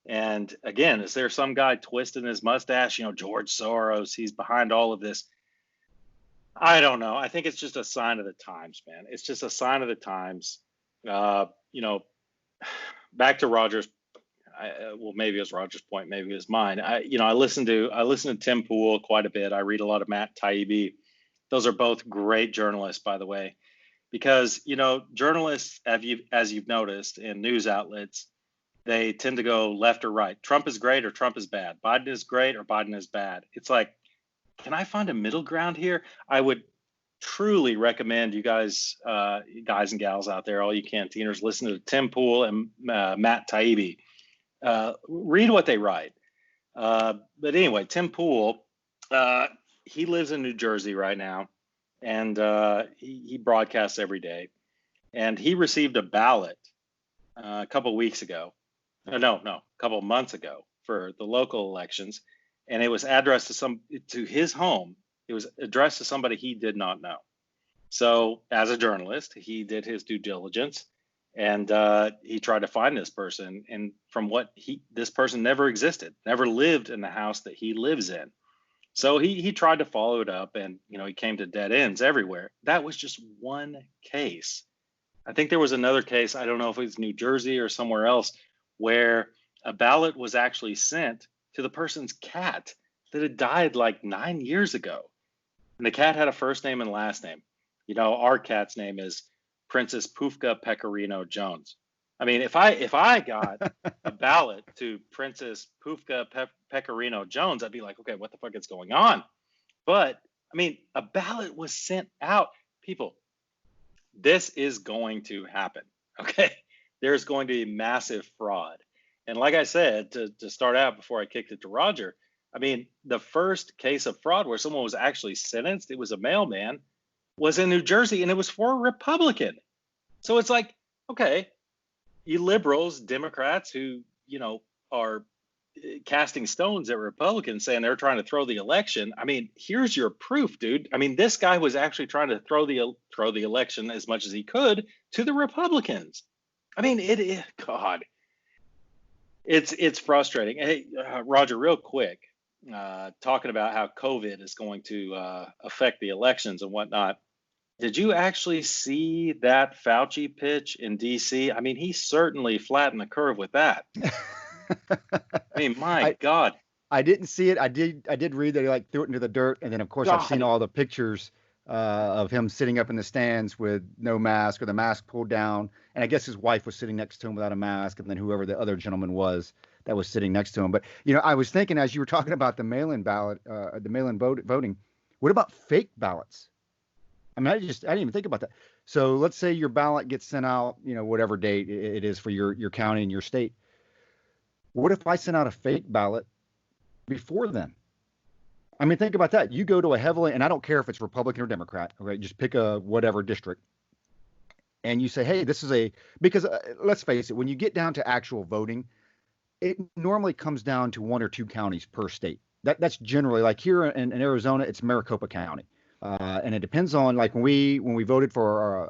And again, is there some guy twisting his mustache? George Soros, he's behind all of this. I don't know. I think it's just a sign of the times, man. It's just a sign of the times. Back to Roger's. Maybe it was Roger's point, maybe it was mine. I listen to Tim Pool quite a bit. I read a lot of Matt Taibbi. Those are both great journalists, by the way, because journalists, as you've noticed in news outlets, they tend to go left or right. Trump is great or Trump is bad. Biden is great or Biden is bad. It's like, can I find a middle ground here? I would truly recommend you guys and gals out there, all you canteeners, listen to Tim Pool and Matt Taibbi. Read what they write. But anyway, Tim Pool, he lives in New Jersey right now, and he broadcasts every day. And he received a ballot a couple weeks ago. A couple months ago for the local elections. And it was addressed to his home. It was addressed to somebody he did not know. So as a journalist, he did his due diligence, and he tried to find this person. And from this person never existed, never lived in the house that he lives in. So he tried to follow it up, and he came to dead ends everywhere. That was just one case. I think there was another case, I don't know if it was New Jersey or somewhere else, where a ballot was actually sent to the person's cat that had died like 9 years ago. And the cat had a first name and last name. Our cat's name is Princess Pufka Pecorino Jones. I mean, if I got a ballot to Princess Pufka Pecorino Jones, I'd be like, okay, what the fuck is going on? But I mean, a ballot was sent out. People, this is going to happen. Okay, there's going to be massive fraud. And like I said, to start out before I kicked it to Roger, I mean, the first case of fraud where someone was actually sentenced, it was a mailman, was in New Jersey, and it was for a Republican. So it's like, okay, you liberals, Democrats who, are casting stones at Republicans saying they're trying to throw the election. I mean, here's your proof, dude. I mean, this guy was actually trying to throw the election as much as he could to the Republicans. I mean, God, it's frustrating. Hey, Roger, real quick, talking about how COVID is going to affect the elections and whatnot. Did you actually see that Fauci pitch in DC? I mean, he certainly flattened the curve with that. I mean, my God. I didn't see it. I did read that he threw it into the dirt, and then of course I've seen all the pictures of him sitting up in the stands with no mask or the mask pulled down, and I guess his wife was sitting next to him without a mask, and then whoever the other gentleman was that was sitting next to him. But I was thinking as you were talking about the mail-in ballot, the mail-in voting, what about fake ballots? I mean, I didn't even think about that. So let's say your ballot gets sent out, whatever date it is for your county and your state. What if I sent out a fake ballot before then? I mean, think about that. You go to a heavily, and I don't care if it's Republican or Democrat, okay, just pick a whatever district. And you say, hey, because let's face it, when you get down to actual voting, it normally comes down to 1 or 2 counties per state. That's generally, like here in Arizona, it's Maricopa County. And it depends on, like when we voted for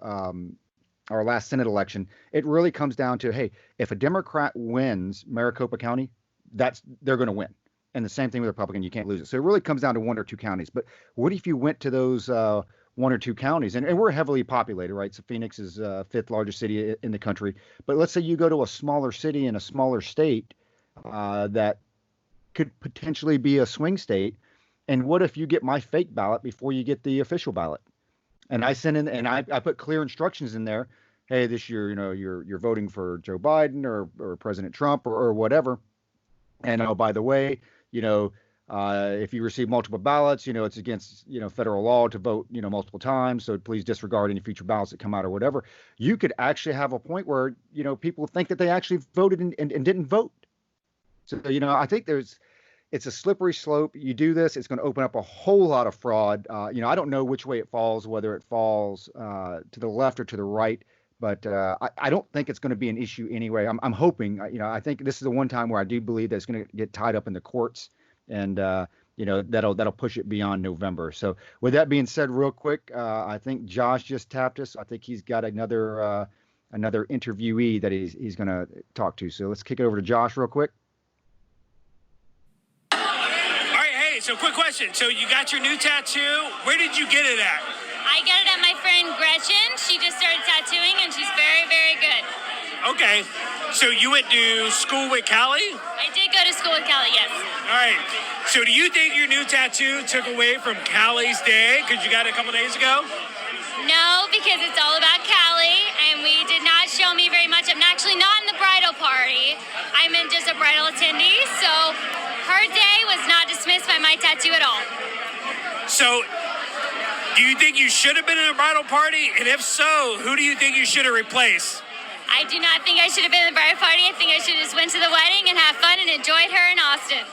our last Senate election, it really comes down to, hey, if a Democrat wins Maricopa County, they're going to win. And the same thing with Republican, you can't lose it. So it really comes down to 1 or 2 counties. But what if you went to those 1 or 2 counties, and we're heavily populated, right? So Phoenix is 5th largest city in the country. But let's say you go to a smaller city in a smaller state that could potentially be a swing state. And what if you get my fake ballot before you get the official ballot? And I send in, and I put clear instructions in there. Hey, this year, you're voting for Joe Biden or President Trump or whatever. And oh, by the way, if you receive multiple ballots, it's against, federal law to vote, multiple times. So please disregard any future ballots that come out or whatever. You could actually have a point where, people think that they actually voted and didn't vote. So, I think it's a slippery slope. You do this, it's going to open up a whole lot of fraud. I don't know which way it falls, whether it falls to the left or to the right, but I don't think it's going to be an issue anyway. I'm hoping, I think this is the one time where I do believe that it's going to get tied up in the courts, and that'll push it beyond November. So with that being said, real quick, I think Josh just tapped us. I think he's got another interviewee that he's going to talk to. So let's kick it over to Josh real quick. So quick question. So you got your new tattoo. Where did you get it at? I got it at my friend Gretchen. She just started tattooing and she's very, very good. Okay. So you went to school with Callie? I did go to school with Callie, yes. All right. So do you think your new tattoo took away from Callie's day because you got it a couple days ago? No, because it's all about Callie, and we did not show me very much. I'm actually not in the bridal party. I'm in just a bridal attendee, so her day was not dismissed by my tattoo at all. So, do you think you should have been in a bridal party? And if so, who do you think you should have replaced? I do not think I should have been in the bridal party. I think I should have just went to the wedding and had fun and enjoyed her in Austin.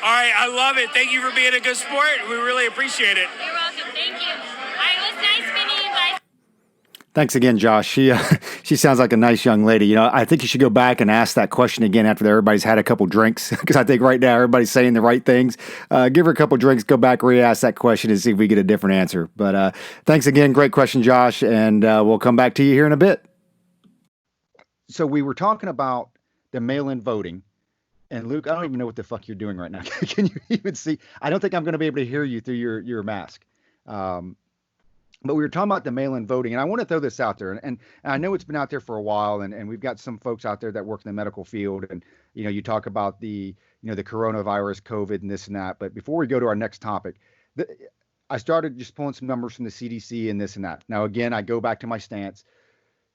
All right, I love it. Thank you for being a good sport. We really appreciate it. You're welcome. Thank you. It was nice meeting you guys. Thanks again, Josh. She sounds like a nice young lady. I think you should go back and ask that question again after everybody's had a couple drinks, because I think right now everybody's saying the right things. Give her a couple drinks, go back, re-ask that question and see if we get a different answer. But thanks again. Great question, Josh. And we'll come back to you here in a bit. So we were talking about the mail-in voting. And Luke, I don't even know what the fuck you're doing right now. Can you even see? I don't think I'm going to be able to hear you through your mask. But we were talking about the mail-in voting, and I want to throw this out there. And I know it's been out there for a while, and we've got some folks out there that work in the medical field. And, you talk about the coronavirus, COVID, and this and that. But before we go to our next topic, I started just pulling some numbers from the CDC and this and that. Now, again, I go back to my stance.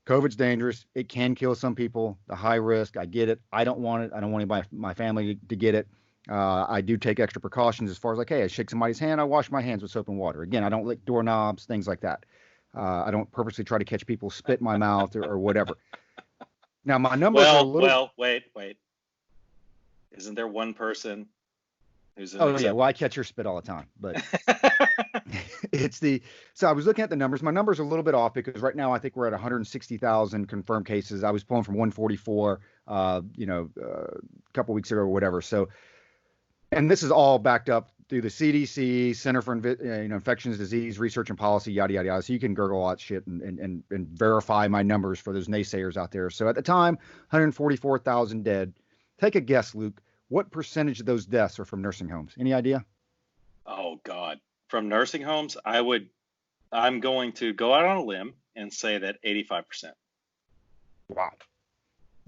COVID's dangerous. It can kill some people. The high risk. I get it. I don't want it. I don't want anybody, my family to get it. I do take extra precautions as far as like, hey, I shake somebody's hand, I wash my hands with soap and water. Again, I don't lick doorknobs, things like that. I don't purposely try to catch people spit in my mouth or whatever. Now my numbers are a little. Well, wait. Isn't there one person who's? Oh yeah, well I catch your spit all the time, but So I was looking at the numbers. My numbers are a little bit off because right now I think we're at 160,000 confirmed cases. I was pulling from 144, a couple weeks ago or whatever. So, and this is all backed up through the CDC, Center for Infectious Disease Research and Policy, yada yada yada. So you can Google all that shit and verify my numbers for those naysayers out there. So at the time, 144,000 dead. Take a guess, Luke. What percentage of those deaths are from nursing homes? Any idea? Oh God. From nursing homes, I'm going to go out on a limb and say that 85%. Wow.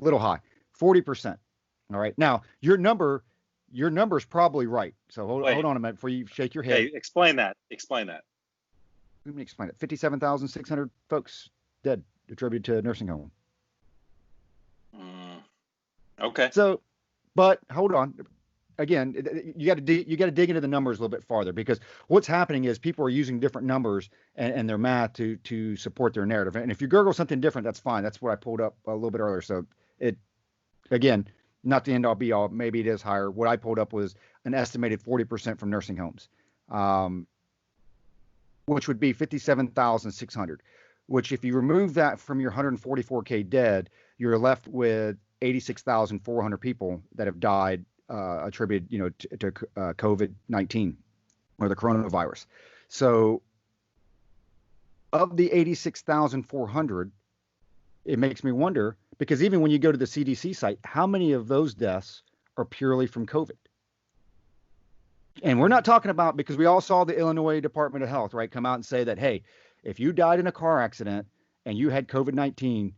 A little high. 40%. All right. Now, your number's probably right. So hold on a minute before you shake your head. Okay, explain that. Let me explain it. 57,600 folks dead attributed to a nursing home. Okay. So, but hold on. Again, you got to dig into the numbers a little bit farther because what's happening is people are using different numbers and their math to support their narrative. And if you Google something different, that's fine. That's what I pulled up a little bit earlier. So it, again, not the end all be all. Maybe it is higher. What I pulled up was an estimated 40% from nursing homes, which would be 57,600. Which, if you remove that from your 144K dead, you're left with 86,400 people that have died attributed, to COVID-19 or the coronavirus. So of the 86,400, it makes me wonder, because even when you go to the CDC site, how many of those deaths are purely from COVID? And we're not talking about, because we all saw the Illinois Department of Health, right, come out and say that, hey, if you died in a car accident and you had COVID-19,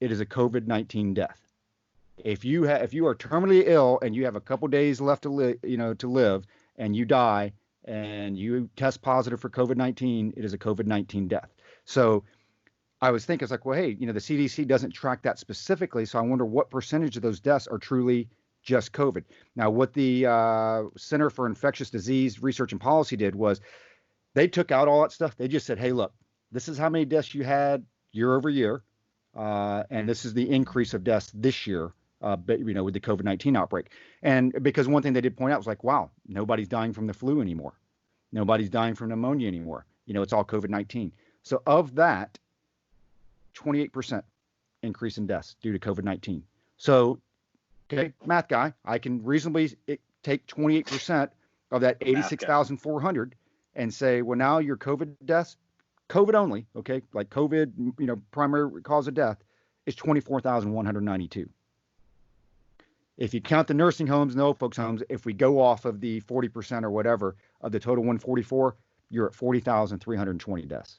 it is a COVID-19 death. If you are terminally ill and you have a couple days left to live, and you die and you test positive for COVID-19, it is a COVID-19 death. So I was thinking, it's like, well, hey, the CDC doesn't track that specifically, so I wonder what percentage of those deaths are truly just COVID. Now, what the Center for Infectious Disease Research and Policy did was they took out all that stuff. They just said, hey, look, this is how many deaths you had year over year, and this is the increase of deaths this year. With the COVID-19 outbreak. And because one thing they did point out was like, wow, nobody's dying from the flu anymore. Nobody's dying from pneumonia anymore. It's all COVID-19. So of that, 28% increase in deaths due to COVID-19. So, okay, math guy, I can reasonably take 28% of that 86,400 and say, well, now your COVID deaths, COVID only, okay, like COVID, primary cause of death is 24,192. If you count the nursing homes and the old folks homes, if we go off of the 40% or whatever of the total 144, you're at 40,320 deaths.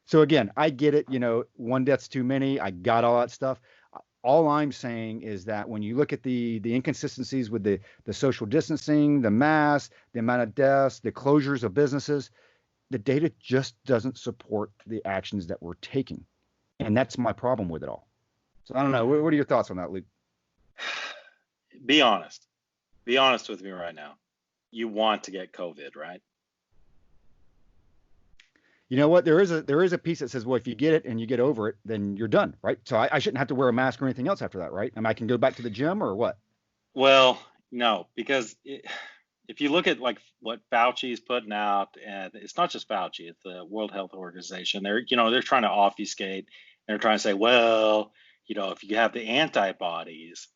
So again, I get it. One death's too many. I got all that stuff. All I'm saying is that when you look at the inconsistencies with the social distancing, the masks, the amount of deaths, the closures of businesses, the data just doesn't support the actions that we're taking. And that's my problem with it all. So I don't know. What are your thoughts on that, Luke? Be honest. Be honest with me right now. You want to get COVID, right? You know what? There is a piece that says, well, if you get it and you get over it, then you're done, right? So I shouldn't have to wear a mask or anything else after that, right? I can go back to the gym or what? Well, no, because if you look at like what Fauci is putting out, and it's not just Fauci, it's the World Health Organization. They're trying to obfuscate. They're trying to say, well, if you have the antibodies,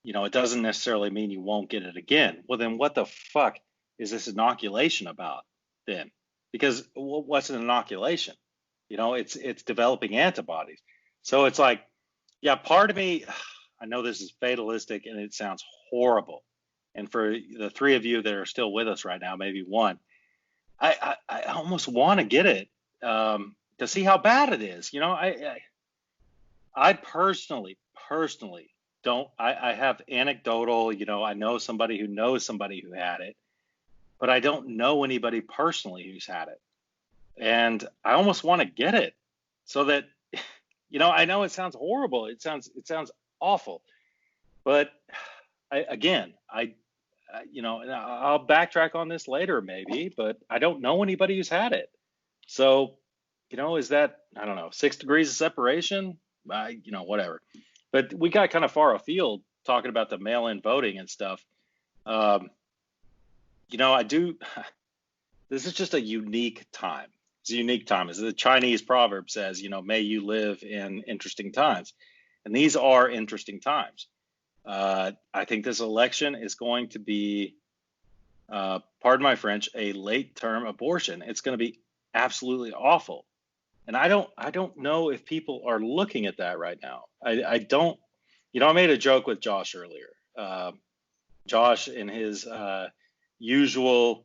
it doesn't necessarily mean you won't get it again. Well, then what the fuck is this inoculation about then? Because what's an inoculation? It's developing antibodies. So it's like, yeah, part of me, I know this is fatalistic and it sounds horrible. And for the three of you that are still with us right now, maybe one, I almost want to get it to see how bad it is. I personally don't. I have anecdotal, I know somebody who knows somebody who had it, but I don't know anybody personally who's had it. And I almost want to get it so that, I know it sounds horrible. It sounds awful, but and I'll backtrack on this later maybe, but I don't know anybody who's had it. So, is that, I don't know, 6 degrees of separation? Whatever. But we got kind of far afield talking about the mail-in voting and stuff. This is just a unique time. It's a unique time. As the Chinese proverb says, may you live in interesting times. And these are interesting times. I think this election is going to be, pardon my French, a late-term abortion. It's going to be absolutely awful. And I don't know if people are looking at that right now. I don't, I made a joke with Josh earlier. Josh, in his usual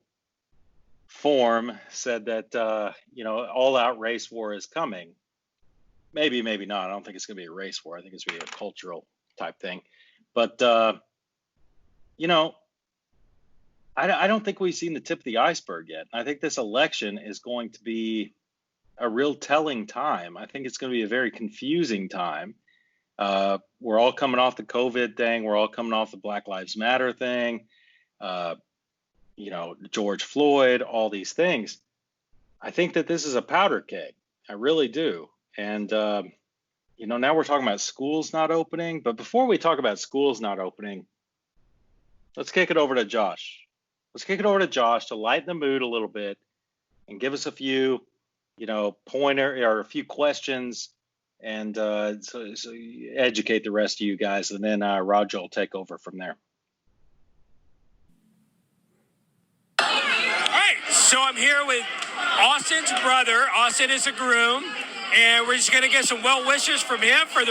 form, said that, all-out race war is coming. Maybe not. I don't think it's going to be a race war. I think it's going to be a cultural type thing. But, I don't think we've seen the tip of the iceberg yet. I think this election is going to be a real telling time. I think it's going to be a very confusing time. We're all coming off the COVID thing. We're all coming off the Black Lives Matter thing. George Floyd, all these things. I think that this is a powder keg. I really do. And, now we're talking about schools not opening. But before we talk about schools not opening, let's kick it over to Josh. Let's kick it over to Josh to lighten the mood a little bit and give us a few, pointer or a few questions, and so you educate the rest of you guys, and then Roger will take over from there. All right, so I'm here with Austin's brother. Austin is a groom, and we're just gonna get some well wishes from him for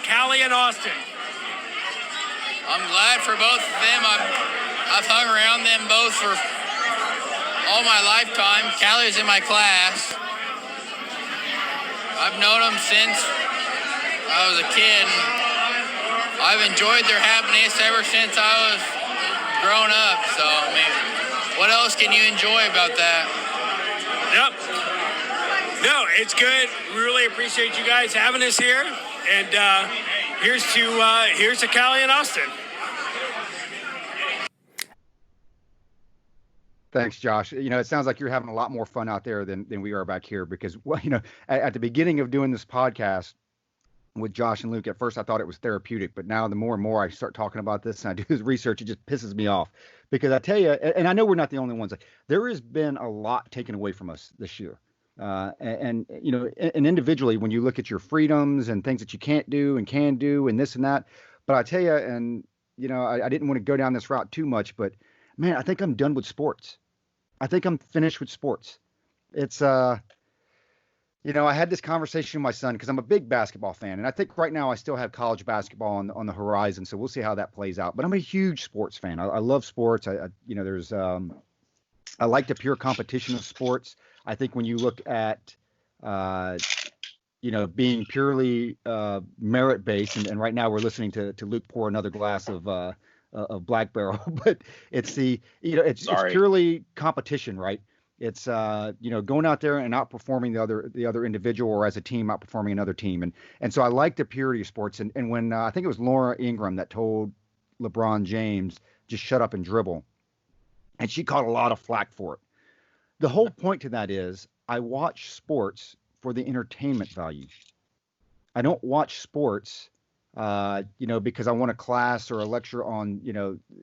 Callie and Austin. I'm glad for both of them. I've hung around them both for all my lifetime. Callie's in my class. I've known them since I was a kid. I've enjoyed their happiness ever since I was grown up. So, what else can you enjoy about that? Yep. No, it's good. We really appreciate you guys having us here. And here's to Callie and Austin. Thanks, Josh. It sounds like you're having a lot more fun out there than we are back here, because, at the beginning of doing this podcast with Josh and Luke, at first I thought it was therapeutic, but now the more and more I start talking about this and I do this research, it just pisses me off, because I tell you, and I know we're not the only ones, there has been a lot taken away from us this year. And individually, when you look at your freedoms and things that you can't do and can do and this and that, but I tell you, and, I didn't want to go down this route too much, but man, I think I'm done with sports. I think I'm finished with sports. It's, I had this conversation with my son because I'm a big basketball fan, and I think right now I still have college basketball on the horizon, so we'll see how that plays out. But I'm a huge sports fan. I love sports. I like the pure competition of sports. I think when you look at, being purely merit-based, and right now we're listening to Luke pour another glass of Black Barrel, but it's it's purely competition, right? It's going out there and outperforming the other individual, or as a team outperforming another team, and so I like the purity of sports. And when I think it was Laura Ingraham that told LeBron James just shut up and dribble, and she caught a lot of flack for it. The whole point to that is I watch sports for the entertainment value. I don't watch sports because I want a class or a lecture on,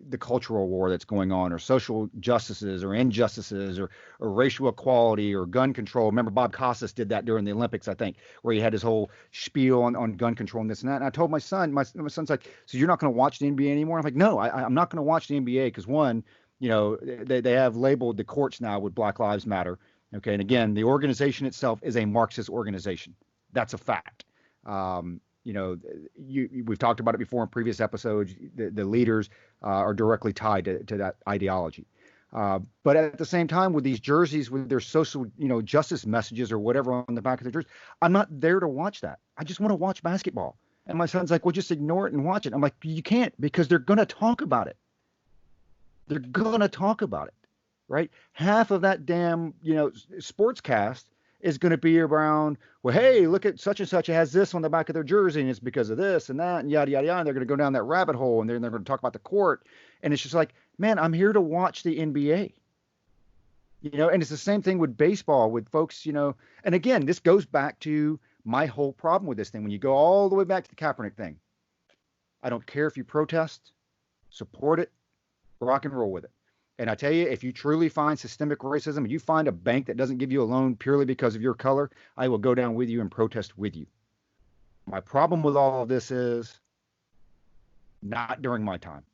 the cultural war that's going on, or social justices or injustices, or racial equality or gun control. Remember, Bob Costas did that during the Olympics, I think, where he had his whole spiel on gun control and this and that. And I told my son's like, so you're not going to watch the NBA anymore? I'm like, no, I'm not going to watch the NBA because, one, they have labeled the courts now with Black Lives Matter. Okay. And again, the organization itself is a Marxist organization. That's a fact. We've talked about it before in previous episodes. The leaders are directly tied to that ideology. But at the same time, with these jerseys, with their social, justice messages or whatever on the back of their jerseys, I'm not there to watch that. I just want to watch basketball. And my son's like, well, just ignore it and watch it. I'm like, you can't, because they're going to talk about it. They're going to talk about it, right? Half of that damn, sportscast is going to be around, well, hey, look at such and such has this on the back of their jersey, and it's because of this and that, and yada, yada, yada. And they're going to go down that rabbit hole, and they're going to talk about the court. And it's just like, man, I'm here to watch the NBA. And it's the same thing with baseball, with folks, and again, this goes back to my whole problem with this thing. When you go all the way back to the Kaepernick thing, I don't care if you protest, support it, rock and roll with it. And I tell you, if you truly find systemic racism and you find a bank that doesn't give you a loan purely because of your color, I will go down with you and protest with you. My problem with all of this is not during my time,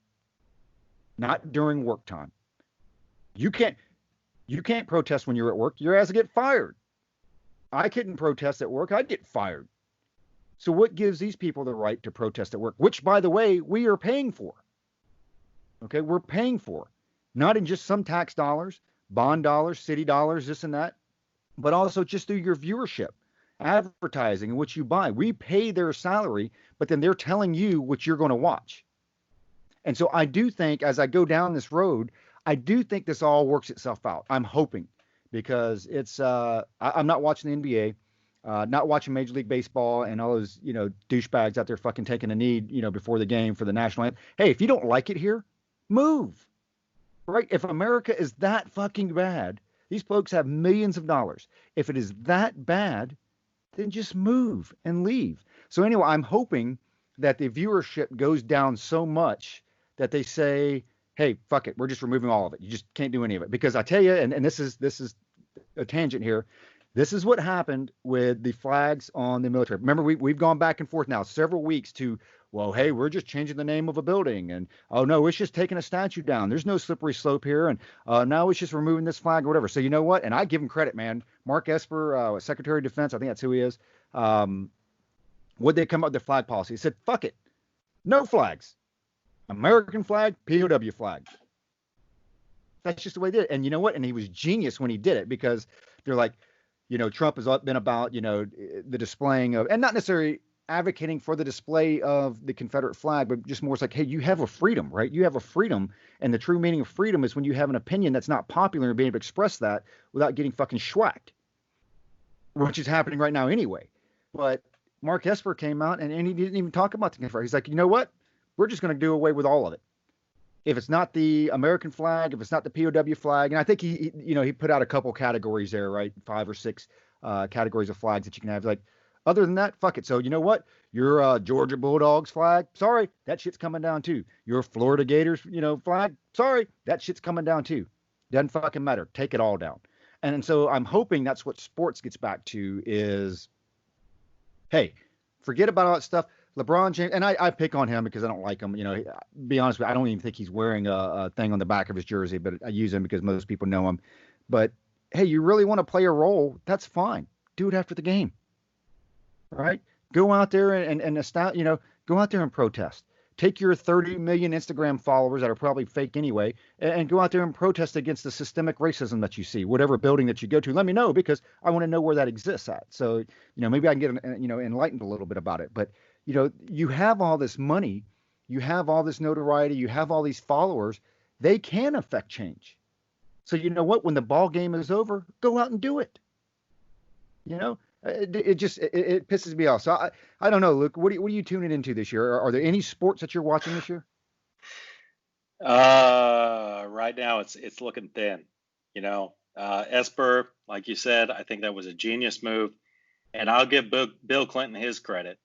not during work time. You can't protest when you're at work. Your ass will get fired. I couldn't protest at work. I'd get fired. So what gives these people the right to protest at work, which, by the way, we are paying for? Okay, we're paying for. Not in just some tax dollars, bond dollars, city dollars, this and that, but also just through your viewership, advertising, and what you buy. We pay their salary, but then they're telling you what you're going to watch. And so I do think, as I go down this road, I do think this all works itself out. I'm hoping, because it's I'm not watching the NBA, not watching Major League Baseball and all those douchebags out there fucking taking a knee before the game for the national anthem. Hey, if you don't like it here, move. Right? If America is that fucking bad, these folks have millions of dollars. If it is that bad, then just move and leave. So anyway, I'm hoping that the viewership goes down so much that they say, hey, fuck it, we're just removing all of it. You just can't do any of it. Because I tell you, and this is a tangent here, this is what happened with the flags on the military. Remember, we've gone back and forth now several weeks to, well, hey, we're just changing the name of a building. And, oh, no, it's just taking a statue down. There's no slippery slope here. And now it's just removing this flag or whatever. So you know what? And I give him credit, man. Mark Esper, Secretary of Defense, I think that's who he is. What'd they come up with their flag policy? He said, fuck it. No flags. American flag, POW flag. That's just the way they did it. And you know what? And he was genius when he did it, because they're like, Trump has been about, the displaying of, and not necessarily advocating for the display of the Confederate flag, but just more it's like, hey, you have a freedom, right? You have a freedom. And the true meaning of freedom is when you have an opinion that's not popular and being able to express that without getting fucking schwacked, which is happening right now anyway. But Mark Esper came out and he didn't even talk about the Confederate. He's like, you know what? We're just going to do away with all of it. If it's not the American flag, if it's not the POW flag, and I think he put out a couple categories there, right? 5 or 6 categories of flags that you can have. Like, other than that, fuck it. So you know what? Your Georgia Bulldogs flag, sorry, that shit's coming down too. Your Florida Gators, flag, sorry, that shit's coming down too. Doesn't fucking matter. Take it all down. And so I'm hoping that's what sports gets back to is, hey, forget about all that stuff. LeBron James, and I pick on him because I don't like him. Be honest with you, I don't even think he's wearing a thing on the back of his jersey, but I use him because most people know him. But hey, you really want to play a role? That's fine. Do it after the game. Right? Go out there and go out there and protest. Take your 30 million Instagram followers that are probably fake anyway, and go out there and protest against the systemic racism that you see, whatever building that you go to. Let me know, because I want to know where that exists at. So, maybe I can get, enlightened a little bit about it. But, you have all this money, you have all this notoriety, you have all these followers, they can affect change. So you know what? When the ball game is over, go out and do it. It pisses me off. So I don't know, Luke. What are you tuning into this year? Are there any sports that you're watching this year? Right now it's looking thin. Esper, like you said, I think that was a genius move, and I'll give Bill Clinton his credit.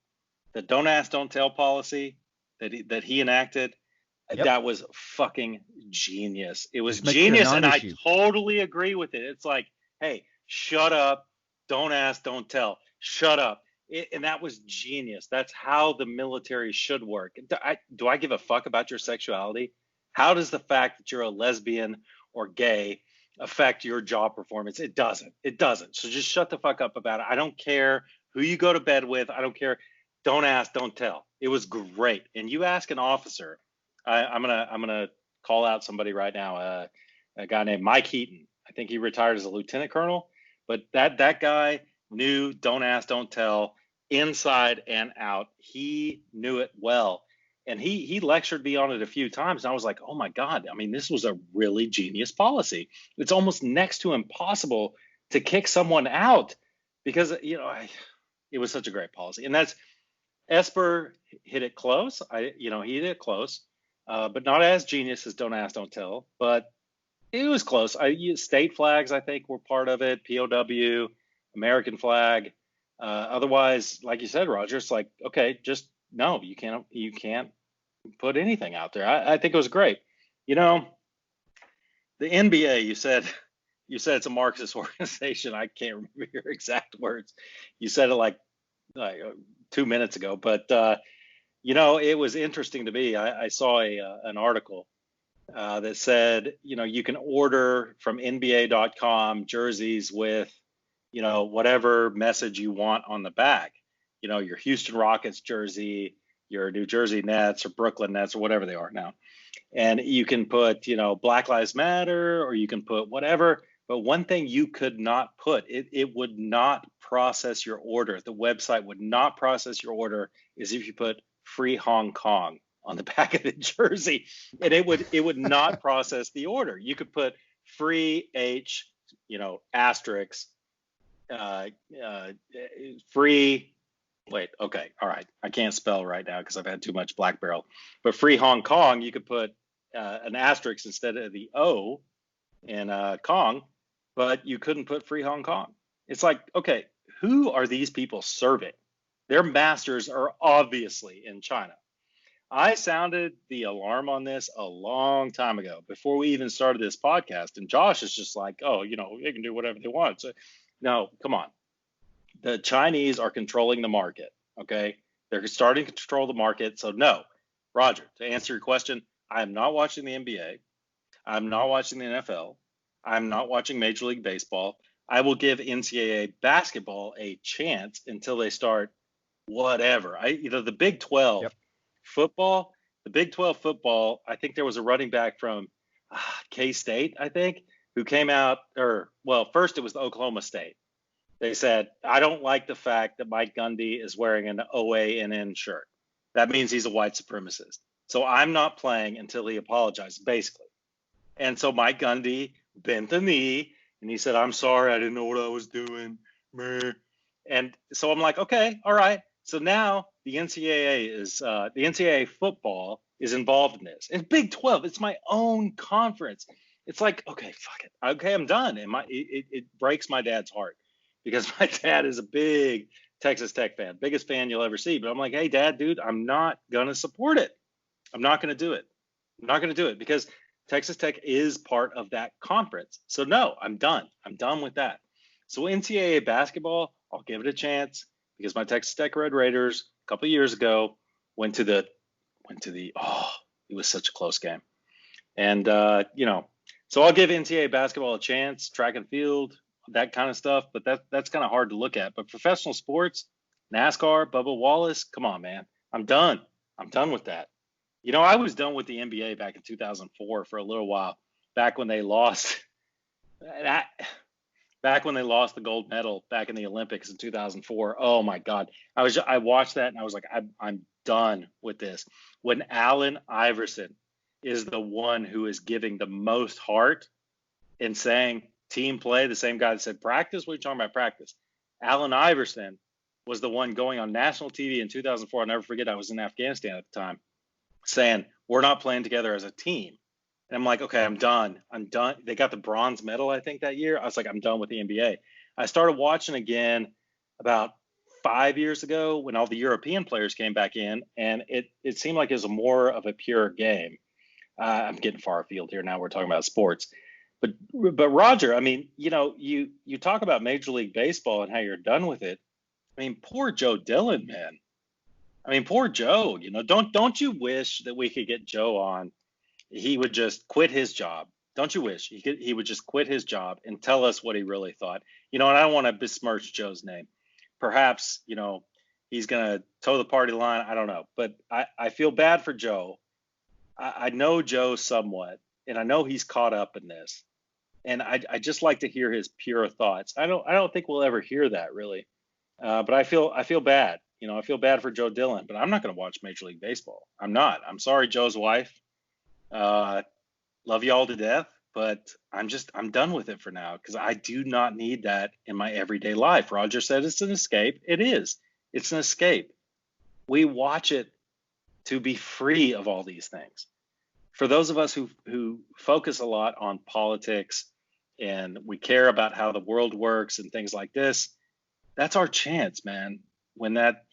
The don't ask, don't tell policy that he enacted, yep. That was fucking genius. It was genius, and I totally agree with it. It's like, hey, shut up. Don't ask, don't tell. Shut up. And that was genius. That's how the military should work. Do I give a fuck about your sexuality? How does the fact that you're a lesbian or gay affect your job performance? It doesn't. It doesn't. So just shut the fuck up about it. I don't care who you go to bed with. I don't care. Don't ask, don't tell. It was great. And you ask an officer. I'm gonna call out somebody right now. A guy named Mike Heaton. I think he retired as a lieutenant colonel. But that guy knew don't ask, don't tell, inside and out. He knew it well. And he lectured me on it a few times. And I was like, oh, my God. I mean, this was a really genius policy. It's almost next to impossible to kick someone out because it was such a great policy, and that's Esper hit it close. He hit it close, but not as genius as Don't Ask, Don't Tell. But it was close. State flags, I think, were part of it. POW, American flag. Otherwise, like you said, Roger, it's like, okay, just no, you can't put anything out there. I think it was great. The NBA, you said it's a Marxist organization. I can't remember your exact words. You said it like 2 minutes ago, but it was interesting to me. I saw an article that said, you can order from NBA.com jerseys with, whatever message you want on the back. Your Houston Rockets jersey, your New Jersey Nets or Brooklyn Nets or whatever they are now. And you can put, Black Lives Matter, or you can put whatever. But one thing you could not put, it would not process your order. The website would not process your order is if you put Free Hong Kong on the back of the jersey, and it would not process the order. You could put Free H, asterisk, free. Wait, okay, all right. I can't spell right now because I've had too much Black Barrel. But Free Hong Kong, you could put an asterisk instead of the O in Kong, but you couldn't put Free Hong Kong. It's like, okay, who are these people serving? Their masters are obviously in China. I sounded the alarm on this a long time ago before we even started this podcast. And Josh is just like, oh, they can do whatever they want. So, no, come on. The Chinese are controlling the market, okay? They're starting to control the market. So, no, Roger, to answer your question, I am not watching the NBA. I'm not watching the NFL. I'm not watching Major League Baseball. I will give NCAA basketball a chance until they start whatever. The Big 12 football, I think there was a running back from K-State, I think, who came out, first it was the Oklahoma State. They said, I don't like the fact that Mike Gundy is wearing an OANN shirt. That means he's a white supremacist. So I'm not playing until he apologizes, basically. And so Mike Gundy bent the knee and he said, I'm sorry, I didn't know what I was doing. And so I'm like, okay, all right. So now the NCAA football is involved in this. And Big 12, it's my own conference. It's like, okay, fuck it. Okay, I'm done. And it breaks my dad's heart because my dad is a big Texas Tech fan, biggest fan you'll ever see. But I'm like, hey, Dad, dude, I'm not going to support it. I'm not going to do it. I'm not going to do it because Texas Tech is part of that conference. So no, I'm done. I'm done with that. So NCAA basketball, I'll give it a chance because my Texas Tech Red Raiders a couple of years ago went to the it was such a close game. And so I'll give NCAA basketball a chance, track and field, that kind of stuff, but that's kind of hard to look at. But professional sports, NASCAR, Bubba Wallace, come on, man. I'm done. I'm done with that. I was done with the NBA back in 2004 for a little while, back when they lost the gold medal back in the Olympics in 2004. Oh my God. I watched that and I was like, I'm done with this. When Allen Iverson is the one who is giving the most heart and saying team play, the same guy that said practice, what are you talking about practice? Allen Iverson was the one going on national TV in 2004. I'll never forget, I was in Afghanistan at the time, saying, we're not playing together as a team. And I'm like, okay, I'm done. They got the bronze medal, I think, that year. I was like, I'm done with the NBA. I started watching again about 5 years ago when all the European players came back in, and it seemed like it was more of a pure game. I'm getting far afield here now. We're talking about sports. But Roger, I mean, you talk about Major League Baseball and how you're done with it. I mean, poor Joe Dillon, man. I mean, poor Joe, don't you wish that we could get Joe on? He would just quit his job. Don't you wish he would just quit his job and tell us what he really thought? And I don't want to besmirch Joe's name. Perhaps, he's going to toe the party line. I don't know. But I feel bad for Joe. I know Joe somewhat, and I know he's caught up in this. And I just like to hear his pure thoughts. I don't think we'll ever hear that really. But I feel bad. I feel bad for Joe Dillon, but I'm not going to watch Major League Baseball. I'm not. I'm sorry, Joe's wife. Love you all to death, but I'm done with it for now because I do not need that in my everyday life. Roger said it's an escape. It is. It's an escape. We watch it to be free of all these things. For those of us who focus a lot on politics and we care about how the world works and things like this, that's our chance, man. When that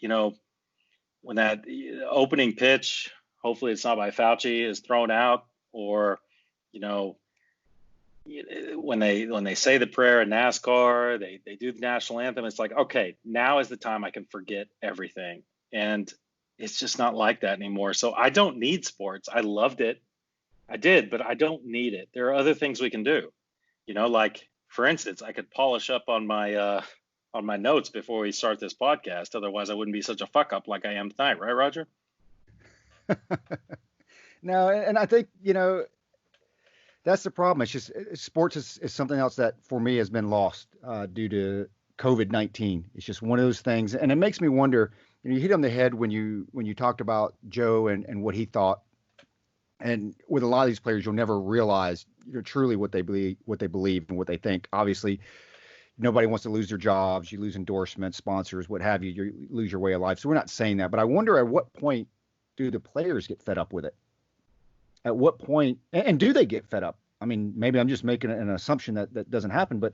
opening pitch, hopefully it's not by Fauci, is thrown out, or when they say the prayer in NASCAR, they do the national anthem. It's like, okay, now is the time I can forget everything, and it's just not like that anymore. So I don't need sports. I loved it, I did, but I don't need it. There are other things we can do. Like for instance, I could polish up on my notes before we start this podcast. Otherwise, I wouldn't be such a fuck up like I am tonight, right, Roger? No, and I think that's the problem. It's just sports is something else that for me has been lost due to COVID-19. It's just one of those things, and it makes me wonder. You hit on the head when you talked about Joe and what he thought. And with a lot of these players, you'll never realize truly what they believe and what they think. Obviously, nobody wants to lose their jobs. You lose endorsements, sponsors, what have you. You lose your way of life. So we're not saying that. But I wonder at what point do the players get fed up with it? At what point, and do they get fed up? I mean, maybe I'm just making an assumption that doesn't happen. But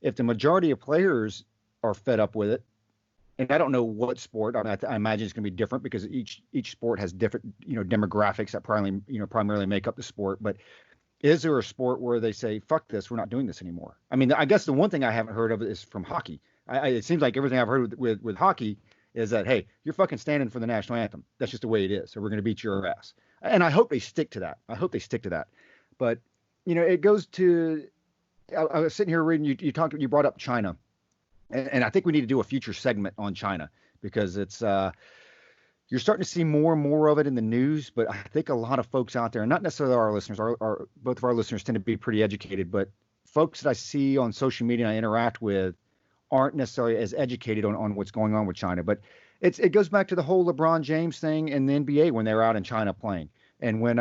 if the majority of players are fed up with it, and I don't know what sport, I imagine it's going to be different because each sport has different, demographics that primarily make up the sport. But is there a sport where they say, fuck this, we're not doing this anymore? I mean, I guess the one thing I haven't heard of is from hockey. It seems like everything I've heard with hockey is that, hey, you're fucking standing for the national anthem. That's just the way it is. So we're going to beat your ass. And I hope they stick to that. But, it goes to, I was sitting here reading, you brought up China. And I think we need to do a future segment on China because it's you're starting to see more and more of it in the news. But I think a lot of folks out there, and not necessarily our listeners, both of our listeners tend to be pretty educated, but folks that I see on social media and I interact with aren't necessarily as educated on what's going on with China. But it goes back to the whole LeBron James thing in the NBA when they were out in China playing. And when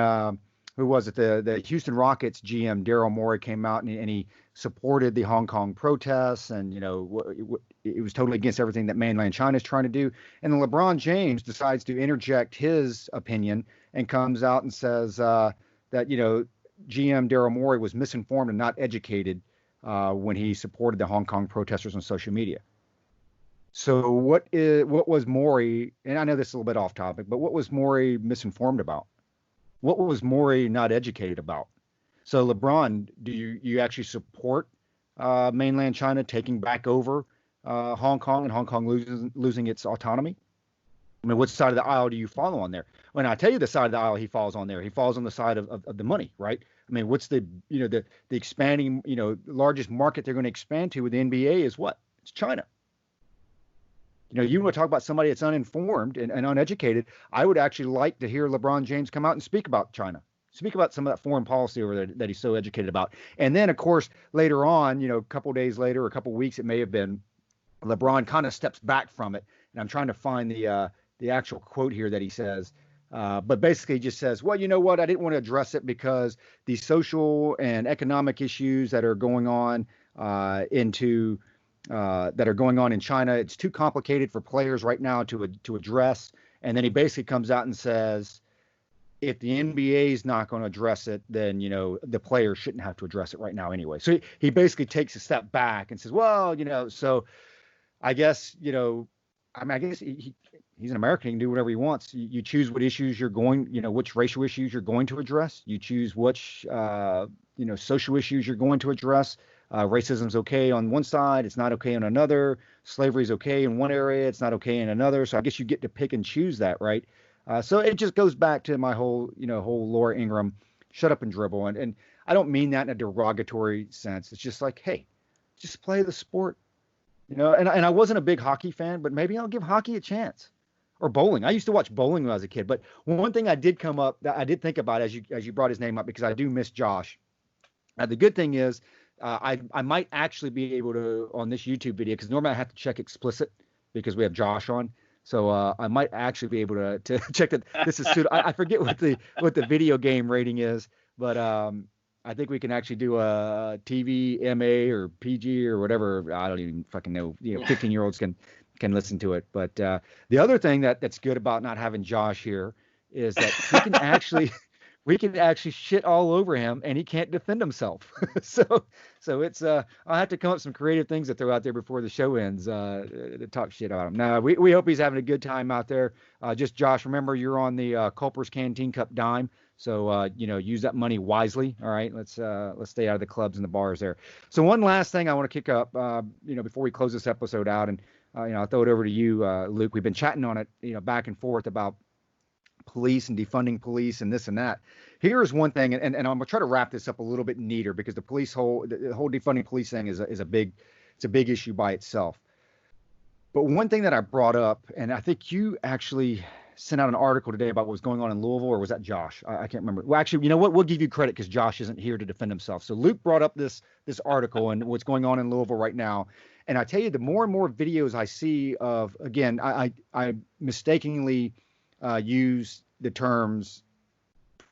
who was it? The Houston Rockets GM Daryl Morey came out and he supported the Hong Kong protests, and it was totally against everything that mainland China is trying to do. And then LeBron James decides to interject his opinion and comes out and says that GM Daryl Morey was misinformed and not educated when he supported the Hong Kong protesters on social media. So what was Morey? And I know this is a little bit off topic, but what was Morey misinformed about? What was Morey not educated about? So LeBron, do you actually support mainland China taking back over Hong Kong and Hong Kong losing its autonomy? I mean, what side of the aisle do you follow on there? When I tell you the side of the aisle he falls on there, he falls on the side of the money, right? I mean, what's the expanding, largest market they're going to expand to with the NBA is what? It's China. You want to talk about somebody that's uninformed and uneducated. I would actually like to hear LeBron James come out and speak about China. Speak about some of that foreign policy over there that he's so educated about. And then, of course, later on, a couple days later, or a couple weeks, it may have been, LeBron kind of steps back from it. And I'm trying to find the actual quote here that he says. But basically he just says, well, you know what? I didn't want to address it because the social and economic issues that are going on that are going on in China, it's too complicated for players right now to address. And then he basically comes out and says, if the NBA is not going to address it, then, the players shouldn't have to address it right now anyway. So he basically takes a step back and says, well, so I guess, I guess he's an American. He can do whatever he wants. You choose what issues you're going, which racial issues you're going to address. You choose which, social issues you're going to address. Racism's okay on one side. It's not okay on another. Slavery's okay in one area. It's not okay in another. So I guess you get to pick and choose that, right? So it just goes back to my whole Laura Ingraham, shut up and dribble. And I don't mean that in a derogatory sense. It's just like, hey, just play the sport, and I wasn't a big hockey fan, but maybe I'll give hockey a chance, or bowling. I used to watch bowling when I was a kid. But one thing I did think about as you brought his name up, because I do miss Josh. The good thing is I might actually be able to, on this YouTube video, because normally I have to check explicit because we have Josh on. So I might actually be able to check that this is pseudo. I forget what the video game rating is, but I think we can actually do a TV, MA, or PG or whatever. I don't even fucking know. 15-year-olds can listen to it. But the other thing that's good about not having Josh here is that we can actually shit all over him and he can't defend himself. so it's I'll have to come up with some creative things to throw out there before the show ends to talk shit about him. No, we hope he's having a good time out there. Just Josh, remember you're on the Culper's Canteen Cup dime. So use that money wisely. All right, let's stay out of the clubs and the bars there. So one last thing I want to kick up, before we close this episode out, and I'll throw it over to you, Luke. We've been chatting on it, back and forth about police and defunding police and this and that. Here's one thing, and I'm gonna try to wrap this up a little bit neater because the whole defunding police thing is a big issue by itself. But one thing that I brought up, and I think you actually sent out an article today about what was going on in Louisville, or was that Josh? I can't remember. Well, actually, you know what? We'll give you credit because Josh isn't here to defend himself. So Luke brought up this article and what's going on in Louisville right now. And I tell you, the more and more videos I see of, again, I mistakenly use the terms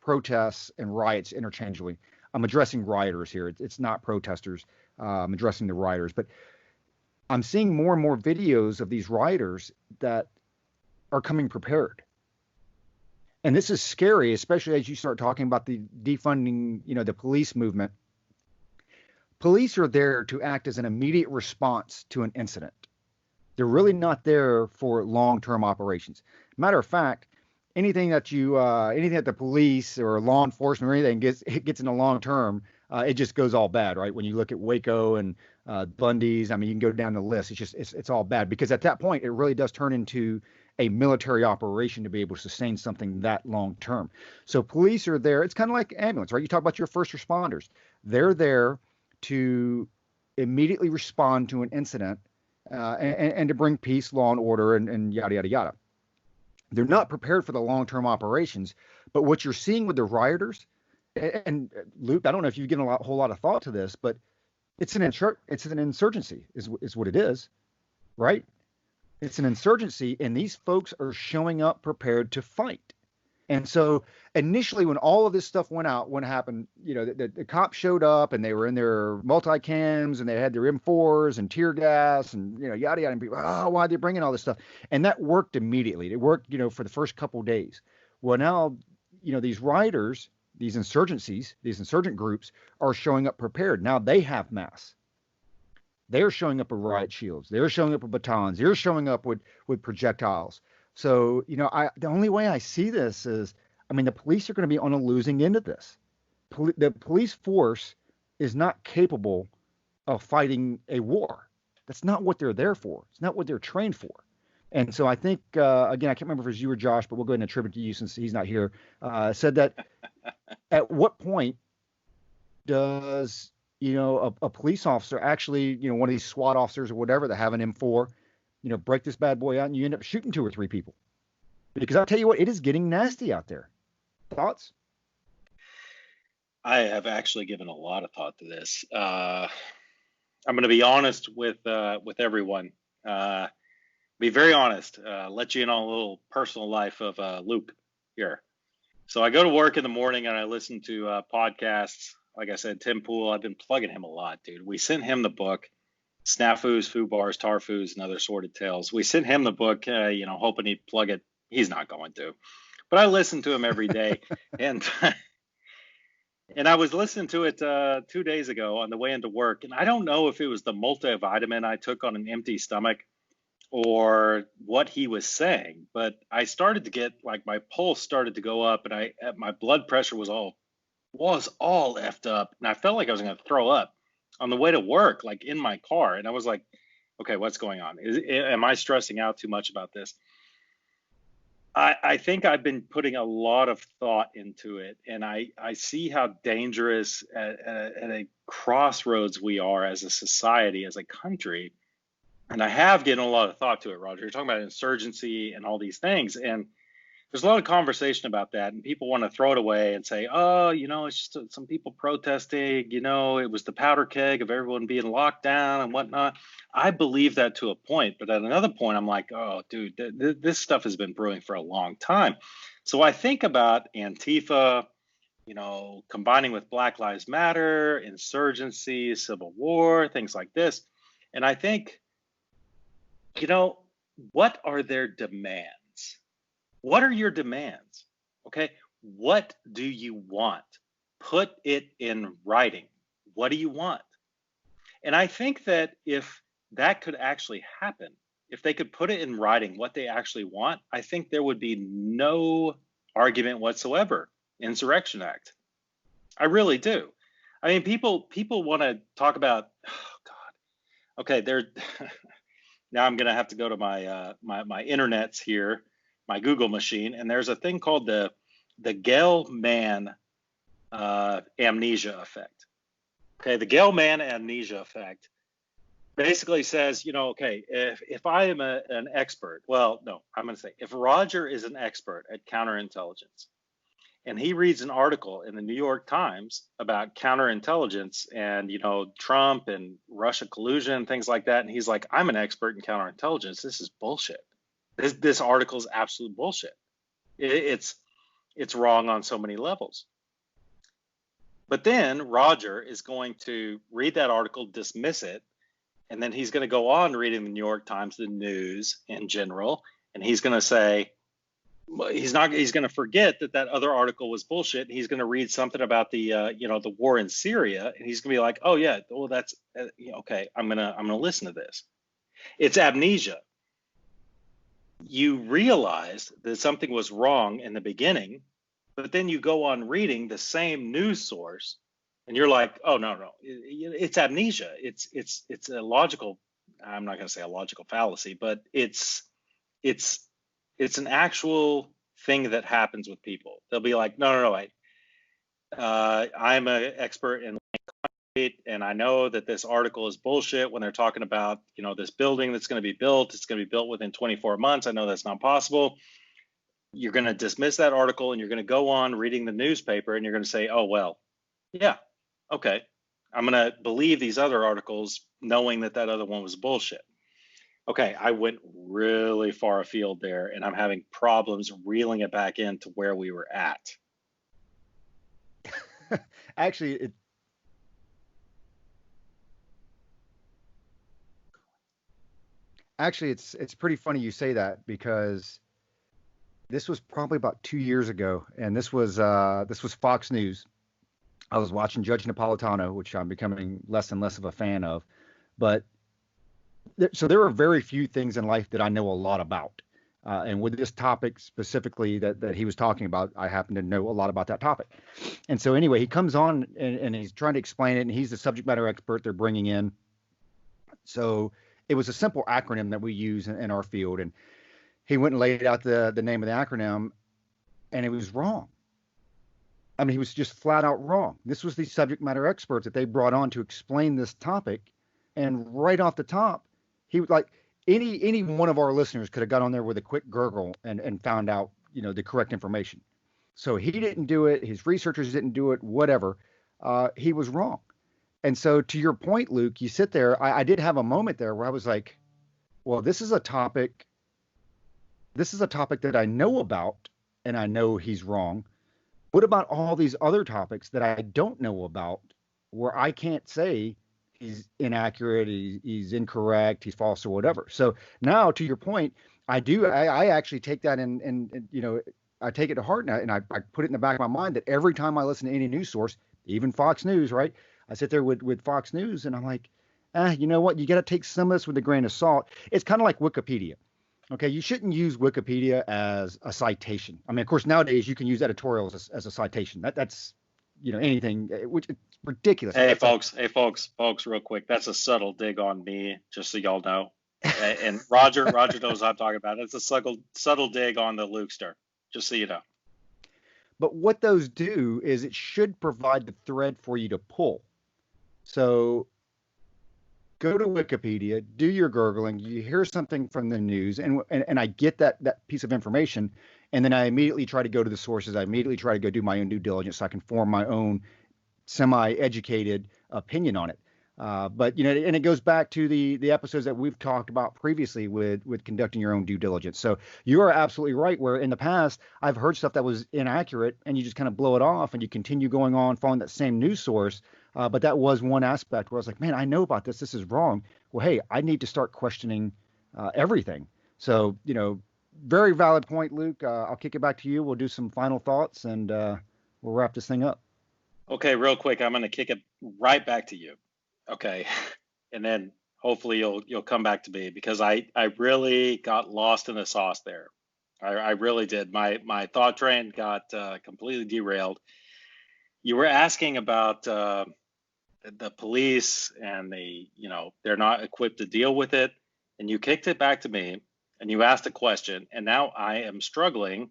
protests and riots interchangeably. I'm addressing rioters here. It's not protesters. I'm addressing the rioters. But I'm seeing more and more videos of these rioters that are coming prepared. And this is scary, especially as you start talking about the defunding, the police movement. Police are there to act as an immediate response to an incident. They're really not there for long-term operations. Matter of fact, anything that the police or law enforcement or anything gets in the long term, it just goes all bad, right? When you look at Waco and Bundy's, I mean, you can go down the list. It's all bad because at that point, it really does turn into a military operation to be able to sustain something that long term. So police are there. It's kind of like ambulance, right? You talk about your first responders. They're there to immediately respond to an incident and to bring peace, law, and order, and yada, yada, yada. They're not prepared for the long-term operations. But what you're seeing with the rioters, and Luke, I don't know if you've given a whole lot of thought to this, but it's an insurgency is what it is, right? It's an insurgency, and these folks are showing up prepared to fight. And so initially when all of this stuff went out, when it happened, the cops showed up and they were in their multi-cams and they had their M4s and tear gas and, yada, yada. And people, why are they bringing all this stuff? And that worked immediately. It worked, for the first couple of days. Well, now, these rioters, these insurgent groups are showing up prepared. Now they have mass. They're showing up with riot shields. They're showing up with batons. They're showing up with projectiles. So, the only way I see this is, the police are going to be on a losing end of this. The police force is not capable of fighting a war. That's not what they're there for. It's not what they're trained for. And so I think, again, I can't remember if it was you or Josh, but we'll go ahead and attribute to you since he's not here, said that at what point does, a police officer actually, one of these SWAT officers or whatever that have an M4, break this bad boy out and you end up shooting 2 or 3 people. Because I'll tell you what, it is getting nasty out there. Thoughts? I have actually given a lot of thought to this. I'm going to be honest with everyone. Be very honest. Let you in on a little personal life of Luke here. So I go to work in the morning and I listen to podcasts. Like I said, Tim Pool, I've been plugging him a lot, dude. We sent him the book. Snafus, Foo Bars, Tarfus, and Other Sordid Tales. We sent him the book, hoping he'd plug it. He's not going to. But I listen to him every day. and I was listening to it 2 days ago on the way into work. And I don't know if it was the multivitamin I took on an empty stomach or what he was saying. But I started to get, my pulse started to go up and my blood pressure was all effed up. And I felt like I was going to throw up on the way to work, in my car. And I was like, okay, what's going on? Am I stressing out too much about this? I think I've been putting a lot of thought into it. And I see how dangerous at a crossroads we are as a society, as a country. And I have given a lot of thought to it, Roger. You're talking about insurgency and all these things. And there's a lot of conversation about that, and people want to throw it away and say, it's just some people protesting, it was the powder keg of everyone being locked down and whatnot. I believe that to a point, but at another point, I'm like, oh, dude, this stuff has been brewing for a long time. So I think about Antifa, combining with Black Lives Matter, insurgency, civil war, things like this. And I think, what are their demands? What are your demands? Okay. What do you want? Put it in writing. What do you want? And I think that if that could actually happen, if they could put it in writing what they actually want, I think there would be no argument whatsoever. Insurrection Act. I really do. I mean, people want to talk about. Oh God. Okay, there. Now I'm gonna have to go to my my internets here, my Google machine, and there's a thing called the Gell-Mann amnesia effect. Okay, the Gell-Mann amnesia effect basically says, okay, if I am an expert, well, no, I'm going to say if Roger is an expert at counterintelligence and he reads an article in the New York Times about counterintelligence and, Trump and Russia collusion and things like that, and he's like, I'm an expert in counterintelligence. This is bullshit. This article is absolute bullshit. It's wrong on so many levels. But then Roger is going to read that article, dismiss it, and then he's going to go on reading the New York Times, the news in general, and he's going to say, he's going to forget that other article was bullshit. And he's going to read something about the the war in Syria, and he's going to be like, oh yeah, well that's okay. I'm gonna listen to this. It's amnesia. You realize that something was wrong in the beginning, but then you go on reading the same news source, and you're like, oh no, it's amnesia. It's a logical. I'm not going to say a logical fallacy, but it's an actual thing that happens with people. They'll be like, no, wait. I'm an expert in concrete, and I know that this article is bullshit when they're talking about, this building that's going to be built. It's going to be built within 24 months. I know that's not possible. You're going to dismiss that article, and you're going to go on reading the newspaper, and you're going to say, oh, well, yeah, okay. I'm going to believe these other articles knowing that other one was bullshit. Okay, I went really far afield there, and I'm having problems reeling it back into where we were at. Actually, it's pretty funny you say that, because this was probably about 2 years ago, and this was Fox News. I was watching Judge Napolitano, which I'm becoming less and less of a fan of, but so there are very few things in life that I know a lot about. And with this topic specifically that he was talking about, I happen to know a lot about that topic. And so anyway, he comes on and he's trying to explain it, and he's the subject matter expert they're bringing in. So it was a simple acronym that we use in our field. And he went and laid out the name of the acronym, and it was wrong. I mean, he was just flat out wrong. This was the subject matter experts that they brought on to explain this topic. And right off the top, he was like, any one of our listeners could have got on there with a quick gurgle and found out, the correct information. So he didn't do it. His researchers didn't do it, whatever. He was wrong. And so to your point, Luke, you sit there. I did have a moment there where I was like, well, this is a topic that I know about, and I know he's wrong. What about all these other topics that I don't know about, where I can't say he's inaccurate, he's incorrect, he's false, or whatever? So now, to your point, I actually take that and I take it to heart, and I put it in the back of my mind that every time I listen to any news source, even Fox News, right? I sit there with Fox News, and I'm like, you know what? You got to take some of this with a grain of salt. It's kind of like Wikipedia. Okay, you shouldn't use Wikipedia as a citation. I mean, of course, nowadays you can use editorials as a citation. That's anything, which is ridiculous. Hey, folks, real quick. That's a subtle dig on me, just so y'all know. And Roger knows what I'm talking about. It's a subtle dig on the Lukester, just so you know. But what those do is it should provide the thread for you to pull. So go to Wikipedia, do your gurgling, you hear something from the news, and I get that piece of information, and then I immediately try to go to the sources. I immediately try to go do my own due diligence so I can form my own semi-educated opinion on it. But and it goes back to the episodes that we've talked about previously with conducting your own due diligence. So you are absolutely right. Where in the past I've heard stuff that was inaccurate, and you just kind of blow it off, and you continue going on following that same news source. But that was one aspect where I was like, man, I know about this. This is wrong. Well, hey, I need to start questioning everything. So very valid point, Luke. I'll kick it back to you. We'll do some final thoughts, and we'll wrap this thing up. Okay, real quick, I'm going to kick it right back to you. Okay, and then hopefully you'll come back to me, because I really got lost in the sauce there. I really did. My thought train got completely derailed. You were asking about the police, and they're not equipped to deal with it, and you kicked it back to me, and you asked a question, and now I am struggling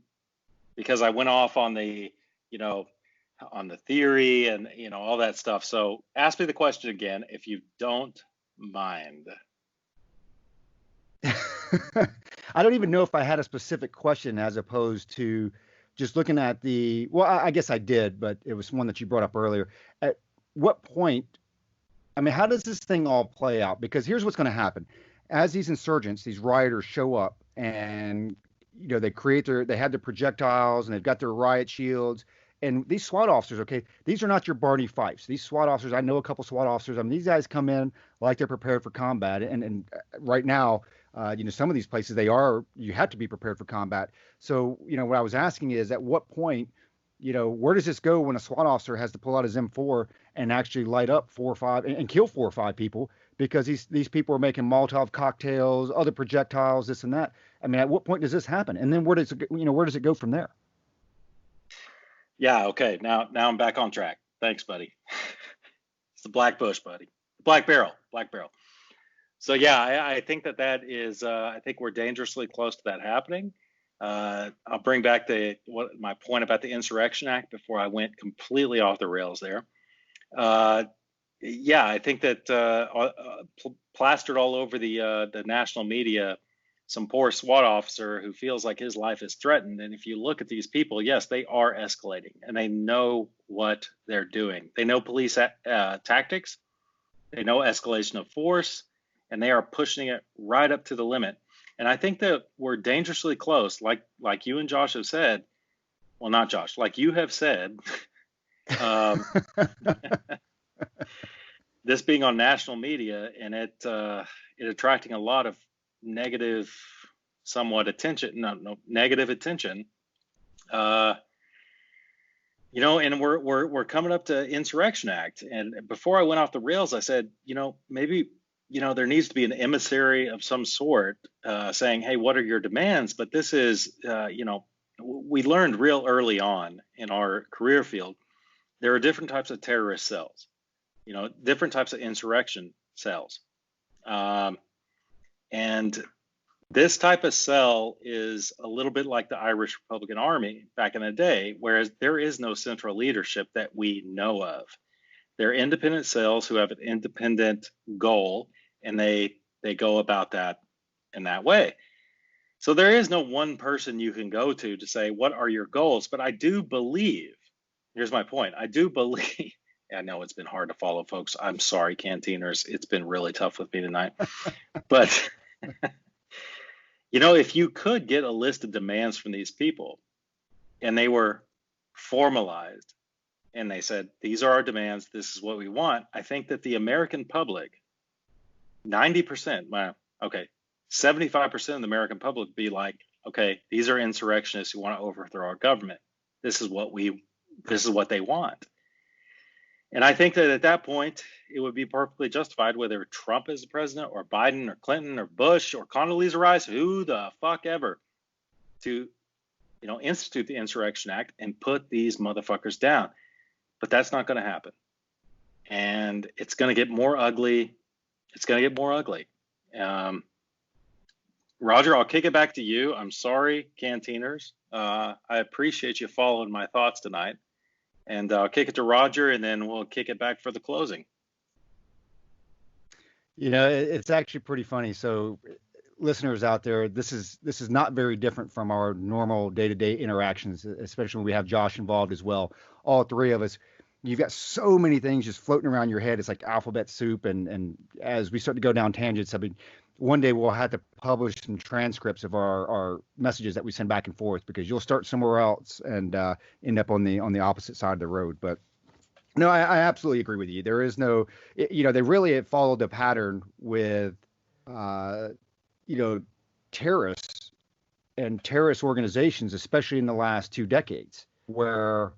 because I went off on the on the theory and all that stuff. So ask me the question again, if you don't mind. I don't even know if I had a specific question, as opposed to just looking at I guess I did, but it was one that you brought up earlier. At what point, I mean, how does this thing all play out? Because here's what's going to happen. As these insurgents, these rioters show up, and they have their projectiles, and they've got their riot shields. And these SWAT officers, okay, these are not your Barney Fifes. These SWAT officers, I know a couple SWAT officers. I mean, these guys come in like they're prepared for combat. And right now, some of these places, you have to be prepared for combat. So, what I was asking is, at what point, where does this go when a SWAT officer has to pull out his M4 and actually light up 4 or 5 and kill 4 or 5 people, because these people are making Molotov cocktails, other projectiles, this and that. I mean, at what point does this happen? And then where does it go from there? Yeah, okay. Now I'm back on track. Thanks, buddy. It's the Black Bush, buddy. Black Barrel. So yeah, I think that is I think we're dangerously close to that happening. I'll bring back my point about the Insurrection Act before I went completely off the rails there. Yeah, I think that plastered all over the national media, some poor SWAT officer who feels like his life is threatened. And if you look at these people, yes, they are escalating, and they know what they're doing. They know police tactics. They know escalation of force, and they are pushing it right up to the limit. And I think that we're dangerously close, like you and Josh have said. Well, not Josh, like you have said. This being on national media, and it attracting a lot of negative, somewhat attention. No, negative attention. And we're coming up to Insurrection Act. And before I went off the rails, I said, maybe there needs to be an emissary of some sort saying, hey, what are your demands? But this is, we learned real early on in our career field, there are different types of terrorist cells, different types of insurrection cells. And this type of cell is a little bit like the Irish Republican Army back in the day, whereas there is no central leadership that we know of. They're independent cells who have an independent goal, and they go about that in that way. So there is no one person you can go to say, what are your goals? But I do believe, here's my point, I do believe, I know it's been hard to follow, folks. I'm sorry, Canteeners. It's been really tough with me tonight. But if you could get a list of demands from these people, and they were formalized, and they said, these are our demands, this is what we want, I think that the American public, 90%, 75% of the American public would be like, okay, these are insurrectionists who want to overthrow our government. This is what they want. And I think that at that point, it would be perfectly justified, whether Trump is the president, or Biden, or Clinton, or Bush, or Condoleezza Rice, who the fuck ever, to institute the Insurrection Act and put these motherfuckers down. But that's not going to happen. And it's going to get more ugly. Roger, I'll kick it back to you. I'm sorry, Canteeners. I appreciate you following my thoughts tonight. And I'll kick it to Roger, and then we'll kick it back for the closing. It's actually pretty funny. So, listeners out there, this is not very different from our normal day-to-day interactions, especially when we have Josh involved as well. All three of us, You've got so many things just floating around your head. It's like alphabet soup. And as we start to go down tangents, I mean, one day we'll have to publish some transcripts of our messages that we send back and forth, because you'll start somewhere else and end up on the opposite side of the road. But no, I absolutely agree with you. There is no, they really have followed the pattern with, terrorists and terrorist organizations, especially in the last 2 decades, where,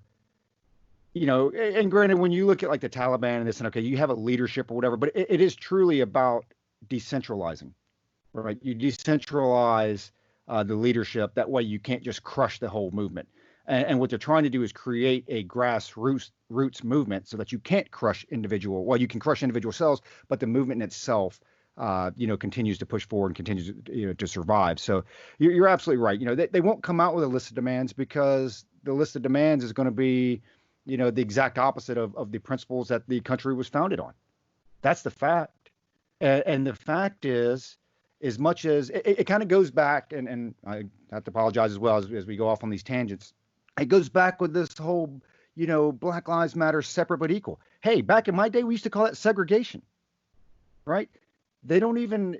and granted, when you look at like the Taliban and this, and okay, you have a leadership or whatever, but it is truly about decentralizing, right? You decentralize the leadership. That way you can't just crush the whole movement. And what they're trying to do is create a grassroots movement so that you can't crush you can crush individual cells, but the movement in itself, continues to push forward and continues to survive. So you're absolutely right. They won't come out with a list of demands, because the list of demands is going to be, the exact opposite of the principles that the country was founded on. That's the fact. And the fact is, as much as it kind of goes back, and I have to apologize as well as we go off on these tangents, it goes back with this whole, Black Lives Matter, separate but equal. Hey, back in my day, we used to call that segregation, right? They don't even,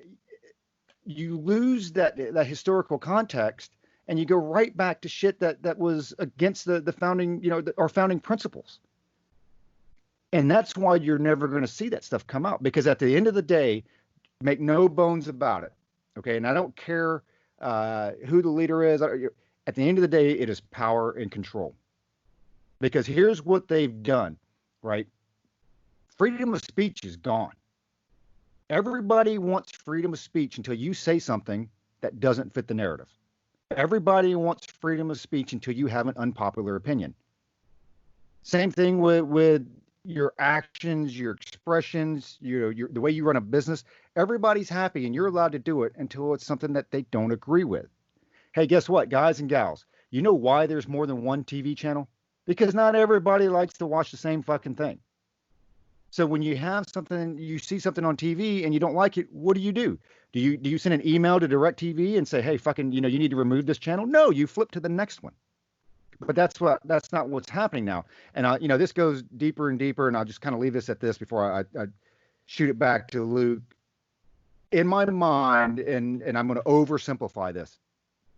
you lose that historical context, and you go right back to shit that was against the founding, our founding principles. And that's why you're never going to see that stuff come out, because at the end of the day, make no bones about it, okay? And I don't care who the leader is. At the end of the day, it is power and control. Because here's what they've done, right? Freedom of speech is gone. Everybody wants freedom of speech until you say something that doesn't fit the narrative. Everybody wants freedom of speech until you have an unpopular opinion. Same thing with your actions, your expressions, the way you run a business. Everybody's happy and you're allowed to do it until it's something that they don't agree with. Hey, guess what, guys and gals? You know why there's more than one TV channel? Because not everybody likes to watch the same fucking thing. So when you have something, you see something on TV and you don't like it, what do? Do you send an email to DirecTV and say, hey, fucking, you need to remove this channel? No, you flip to the next one. But that's not what's happening now. And this goes deeper and deeper, and I'll just kind of leave this at this before I shoot it back to Luke. In my mind, and I'm going to oversimplify this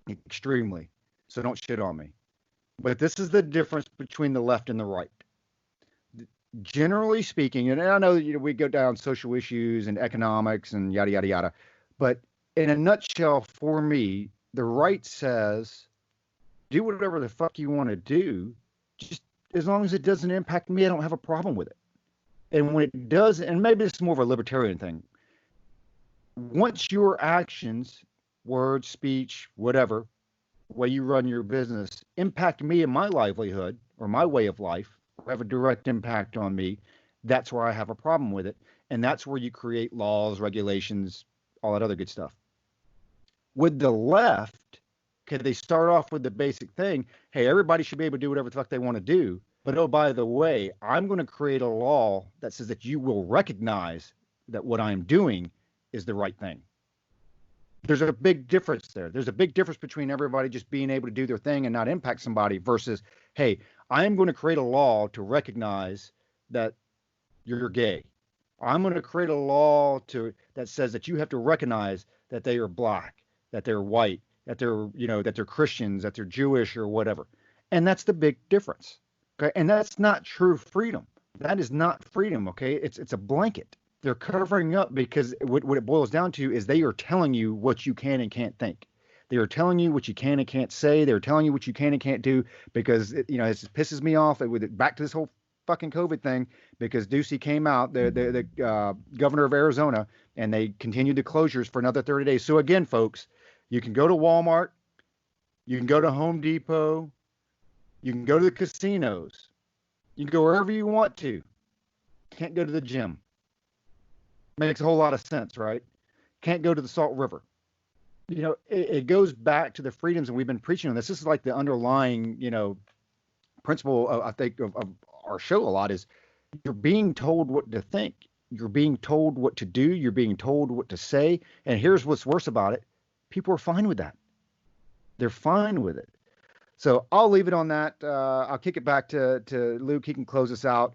extremely, so don't shit on me. But this is the difference between the left and the right. Generally speaking, and I know we go down social issues and economics and yada yada yada, but in a nutshell, for me, the right says, do whatever the fuck you want to do, just as long as it doesn't impact me, I don't have a problem with it. And when it does, and maybe it's more of a libertarian thing, once your actions, words, speech, whatever, way you run your business, impact me and my livelihood or my way of life, or have a direct impact on me, that's where I have a problem with it. And that's where you create laws, regulations, all that other good stuff. With the left, okay, they start off with the basic thing, hey, everybody should be able to do whatever the fuck they want to do. But oh, by the way, I'm going to create a law that says that you will recognize that what I'm doing is the right thing. There's a big difference there. There's a big difference between everybody just being able to do their thing and not impact somebody versus, hey, I'm going to create a law to recognize that you're gay. I'm going to create a law that says that you have to recognize that they are black, that they're white, that they're, that they're Christians, that they're Jewish or whatever. And that's the big difference. Okay. And that's not true freedom. That is not freedom. Okay. It's a blanket. They're covering up because what it boils down to is they are telling you what you can and can't think. They are telling you what you can and can't say. They're telling you what you can and can't do because, it pisses me off back to this whole fucking COVID thing because Ducey came out, the governor of Arizona, and they continued the closures for another 30 days. So again, folks, you can go to Walmart, you can go to Home Depot, you can go to the casinos, you can go wherever you want to. Can't go to the gym. Makes a whole lot of sense, right? Can't go to the Salt River. It goes back to the freedoms, and we've been preaching on this. This is like the underlying, principle, I think, of our show a lot is you're being told what to think. You're being told what to do. You're being told what to say. And here's what's worse about it. People are fine with that. They're fine with it. So I'll leave it on that. I'll kick it back to Luke. He can close us out.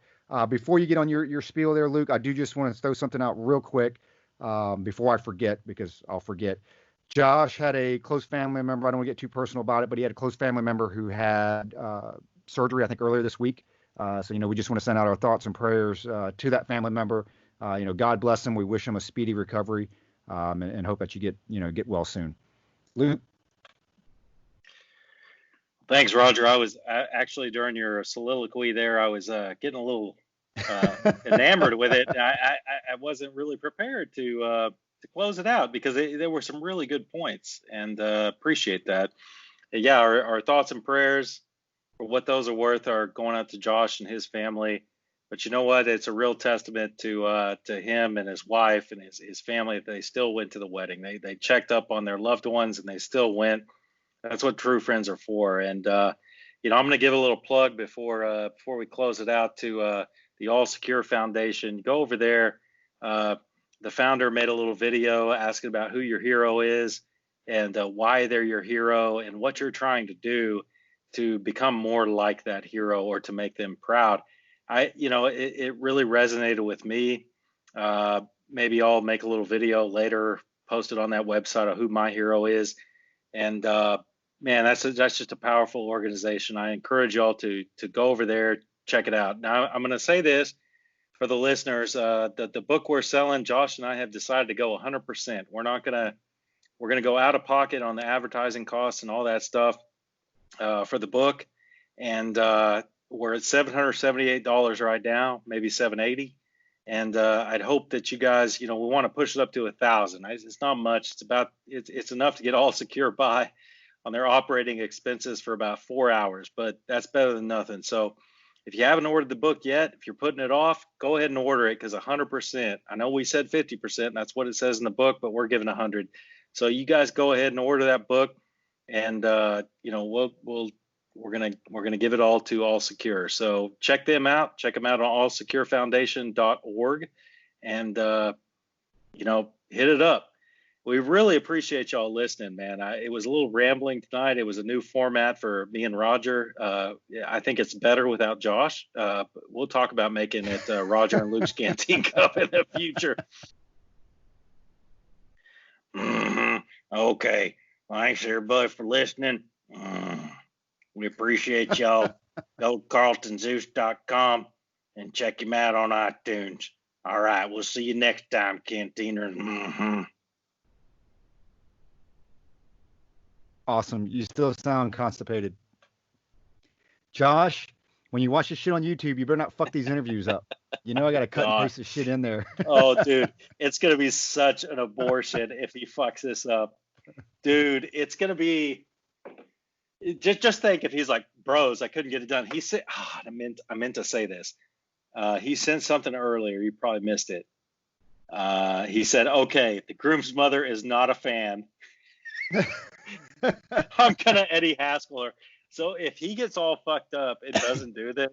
Before you get on your spiel there, Luke, I do just want to throw something out real quick before I forget, because I'll forget. Josh had a close family member. I don't want to get too personal about it, but he had a close family member who had surgery, I think, earlier this week. So, we just want to send out our thoughts and prayers to that family member. God bless him. We wish him a speedy recovery and hope that you get well soon. Luke? Thanks, Roger. I was actually, during your soliloquy there, I was getting a little enamored with it. I wasn't really prepared to close it out, because there were some really good points, and appreciate that. Yeah, our thoughts and prayers, for what those are worth, are going out to Josh and his family. But you know what? It's a real testament to him and his wife and his family that they still went to the wedding. They checked up on their loved ones, and they still went. That's what true friends are for. And I'm going to give a little plug before we close it out to the All Secure Foundation. Go over there. The founder made a little video asking about who your hero is and why they're your hero and what you're trying to do to become more like that hero or to make them proud. It really resonated with me. Maybe I'll make a little video later, post it on that website of who my hero is. And man, that's just a powerful organization. I encourage y'all to go over there, check it out. Now, I'm going to say this for the listeners: the book we're selling, Josh and I have decided to go 100%. We're going to go out of pocket on the advertising costs and all that stuff for the book, and we're at $778 right now, maybe $780. And I'd hope that you guys, we want to push it up to 1,000. It's not much. It's enough to get All Secure by on their operating expenses for about 4 hours, but that's better than nothing. So if you haven't ordered the book yet, if you're putting it off, go ahead and order it, because 100%. I know we said 50%, and that's what it says in the book, but we're giving 100. So you guys go ahead and order that book, and we're gonna give it all to All Secure. So check them out. Check them out on allsecurefoundation.org, and hit it up. We really appreciate y'all listening, man. It was a little rambling tonight. It was a new format for me and Roger. I think it's better without Josh. We'll talk about making it Roger and Luke's Canteen Cup in the future. Okay. Thanks, everybody, for listening. We appreciate y'all. Go to carltonzeus.com and check him out on iTunes. All right. We'll see you next time, Canteeners. Awesome. You still sound constipated. Josh, when you watch this shit on YouTube, you better not fuck these interviews up. I got to cut and paste the shit in there. Oh, dude. It's going to be such an abortion if he fucks this up. Dude, it's going to be... Just think if he's like, bros, I couldn't get it done. He said, I meant to say this. He sent something earlier. You probably missed it. He said, okay, the groom's mother is not a fan. I'm going to Eddie Haskell her. So if he gets all fucked up and doesn't do this,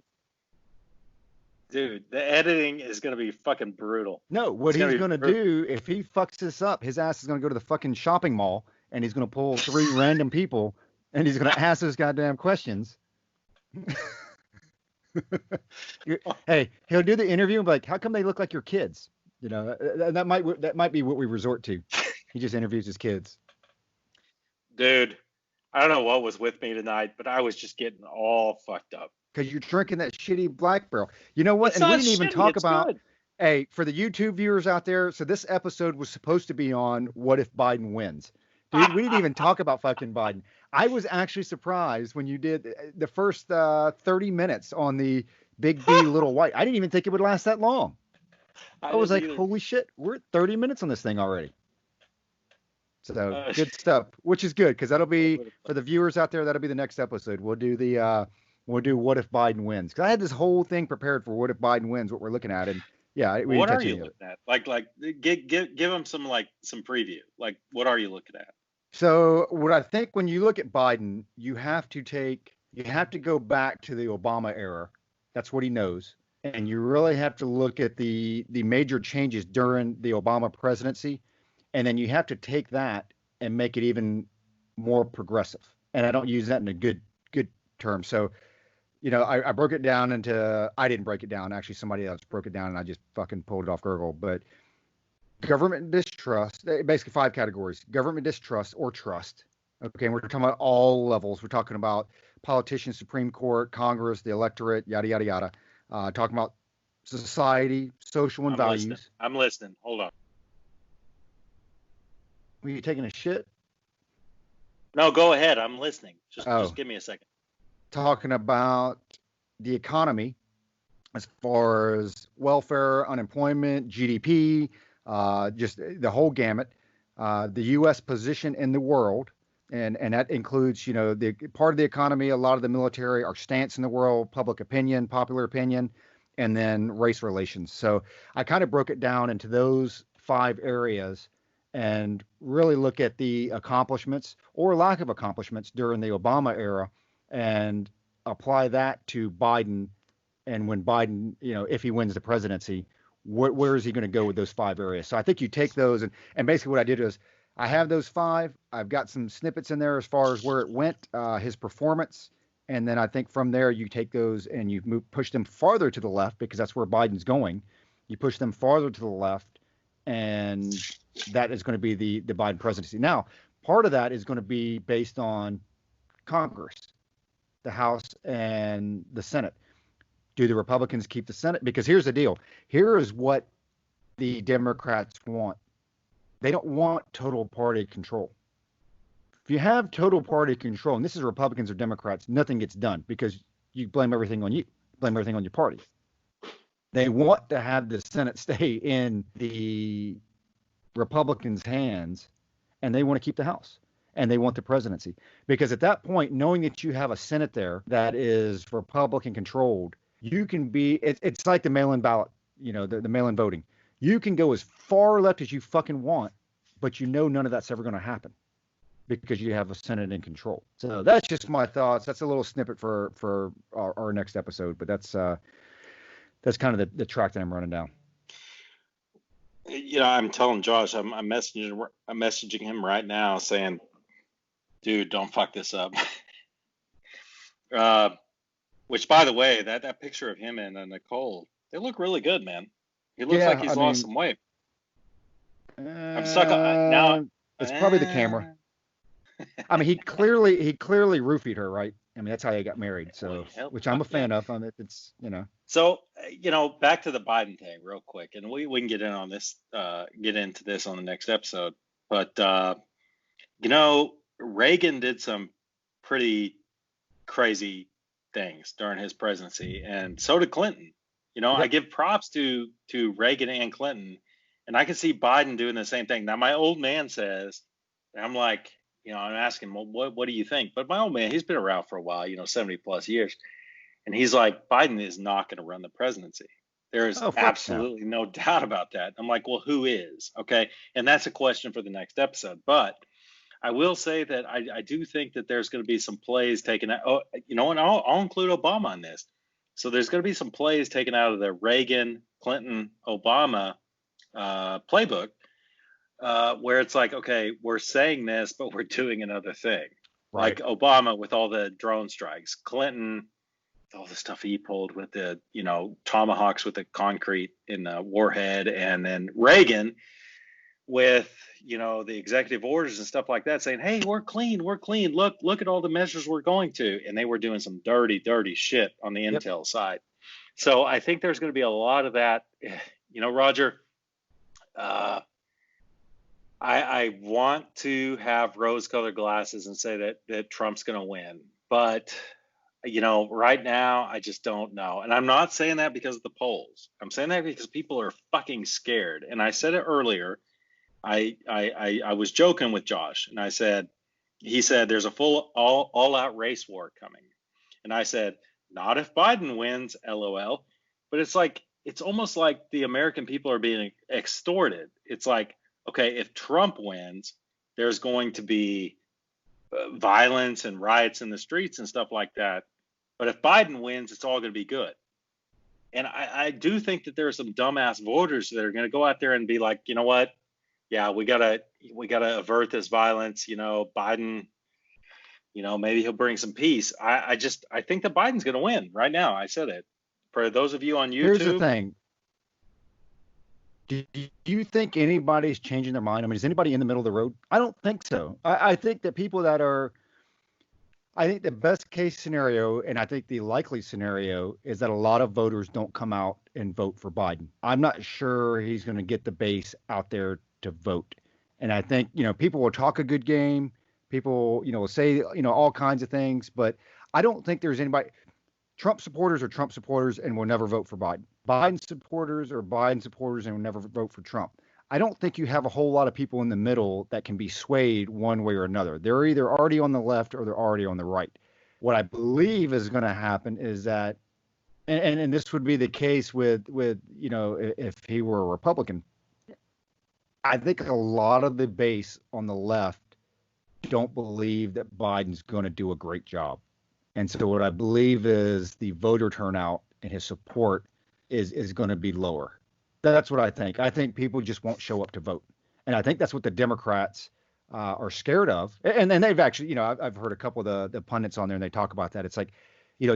dude, the editing is going to be fucking brutal. No, what he's going to do, if he fucks this up, his ass is going to go to the fucking shopping mall, and he's going to pull 3 random people, and he's going to ask those goddamn questions. Hey, he'll do the interview and be like, how come they look like your kids? That might be what we resort to. He just interviews his kids. Dude, I don't know what was with me tonight, but I was just getting all fucked up. Because you're drinking that shitty Black Barrel. You know what? It's and we not didn't even shitty, talk it's about. good. Hey, for the YouTube viewers out there, so this episode was supposed to be on what if Biden wins. Dude, we didn't even talk about fucking Biden. I was actually surprised when you did the first 30 minutes on the Big B Little White. I didn't even think it would last that long. I was like, holy shit, we're at 30 minutes on this thing already. So good stuff, which is good, because that'll be, for the viewers out there, that'll be the next episode. We'll do what if Biden wins. Because I had this whole thing prepared for what if Biden wins, what we're looking at. And yeah, what are you looking at? Like give them some preview. Like, what are you looking at? So what I think, when you look at Biden, you have to go back to the Obama era. That's what he knows. And you really have to look at the major changes during the Obama presidency. And then you have to take that and make it even more progressive. And I don't use that in a good term. So, I broke it down into, I didn't break it down. Actually, somebody else broke it down and I just fucking pulled it off Google. But government distrust, basically 5 categories: government distrust or trust. Okay. And we're talking about all levels. We're talking about politicians, Supreme Court, Congress, the electorate, yada, yada, yada. Talking about society, social, and values. I'm listening. Hold on. Were you taking a shit? No, go ahead. I'm listening. Just give me a second. Talking about the economy as far as welfare, unemployment, GDP, just the whole gamut. The U.S. position in the world, and that includes, the part of the economy, a lot of the military, our stance in the world, public opinion, popular opinion, and then race relations. So I kind of broke it down into those 5 areas and really look at the accomplishments or lack of accomplishments during the Obama era and apply that to Biden. And when Biden, if he wins the presidency, where is he going to go with those 5 areas? So I think you take those and basically what I did is I have those 5. I've got some snippets in there as far as where it went, his performance. And then I think from there, you take those and you push them farther to the left because that's where Biden's going. You push them farther to the left, and that is going to be the Biden presidency. Now, part of that is going to be based on Congress, the House and the Senate. Do the Republicans keep the Senate? Because here's the deal. Here is what the Democrats want. They don't want total party control. If you have total party control, and this is Republicans or Democrats, nothing gets done because you blame everything on you, blame everything on your party. They want to have the Senate stay in the Republicans' hands, and they want to keep the House, and they want the presidency. Because at that point, knowing that you have a Senate there that is Republican controlled, you can be, it's like the mail-in ballot, the mail-in voting. You can go as far left as you fucking want, but none of that's ever going to happen because you have a Senate in control. So that's just my thoughts. That's a little snippet for our next episode, but that's kind of the track that I'm running down. I'm telling Josh, I'm messaging him right now saying, dude, don't fuck this up. Which, by the way, that picture of him and Nicole, they look really good, man. He looks like he's lost some weight. I'm stuck on now. It's probably the camera. I mean, he clearly roofied her, right? I mean, that's how they got married. So, which I'm a fan of. It's. So, back to the Biden thing, real quick, and we can get into this on the next episode. But Reagan did some pretty crazy things during his presidency, and so did Clinton. I give props to Reagan and Clinton, and I can see Biden doing the same thing. Now, my old man says, and I'm like, I'm asking, well, what do you think? But my old man, he's been around for a while, 70 plus years, and he's like, Biden is not going to run the presidency. There is absolutely no doubt about that. I'm like, well, who is? Okay, and that's a question for the next episode. But I will say that I do think that there's going to be some plays taken out. Oh, and I'll include Obama on this. So there's going to be some plays taken out of the Reagan, Clinton, Obama playbook where it's like, okay, we're saying this, but we're doing another thing. Right. Like Obama with all the drone strikes, Clinton, all the stuff he pulled with the, tomahawks with the concrete in the warhead, and then Reagan with, the executive orders and stuff like that saying, hey, we're clean. Look at all the measures we're going to. And they were doing some dirty, dirty shit on the intel side. So I think there's going to be a lot of that. Roger, I want to have rose-colored glasses and say that Trump's going to win. But, right now, I just don't know. And I'm not saying that because of the polls. I'm saying that because people are fucking scared. And I said it earlier. I was joking with Josh, and he said there's a full all-out race war coming, and I said not if Biden wins, LOL. But it's almost like the American people are being extorted. It's like, okay, if Trump wins, there's going to be violence and riots in the streets and stuff like that. But if Biden wins, it's all going to be good. And I do think that there are some dumbass voters that are going to go out there and be like, you know what? Yeah, we gotta avert this violence. Biden Maybe he'll bring some peace. I think that Biden's going to win right now. I said it. For those of you on Here's the YouTube, thing. Do you think anybody's changing their mind? I mean, is anybody in the middle of the road? I don't think so. I think that I think the best case scenario, and I think the likely scenario, is that a lot of voters don't come out and vote for Biden. I'm not sure he's going to get the base out there to vote. And I think, people will talk a good game. People, will say, all kinds of things. But I don't think there's anybody. Trump supporters are Trump supporters and will never vote for Biden. Biden supporters are Biden supporters and will never vote for Trump. I don't think you have a whole lot of people in the middle that can be swayed one way or another. They're either already on the left or they're already on the right. What I believe is going to happen is that, and this would be the case with if he were a Republican, I think a lot of the base on the left don't believe that Biden's going to do a great job. And so what I believe is the voter turnout and his support is going to be lower. That's what I think. I think people just won't show up to vote. And I think that's what the Democrats are scared of. And they've actually, I've heard a couple of the pundits on there and they talk about that. It's like,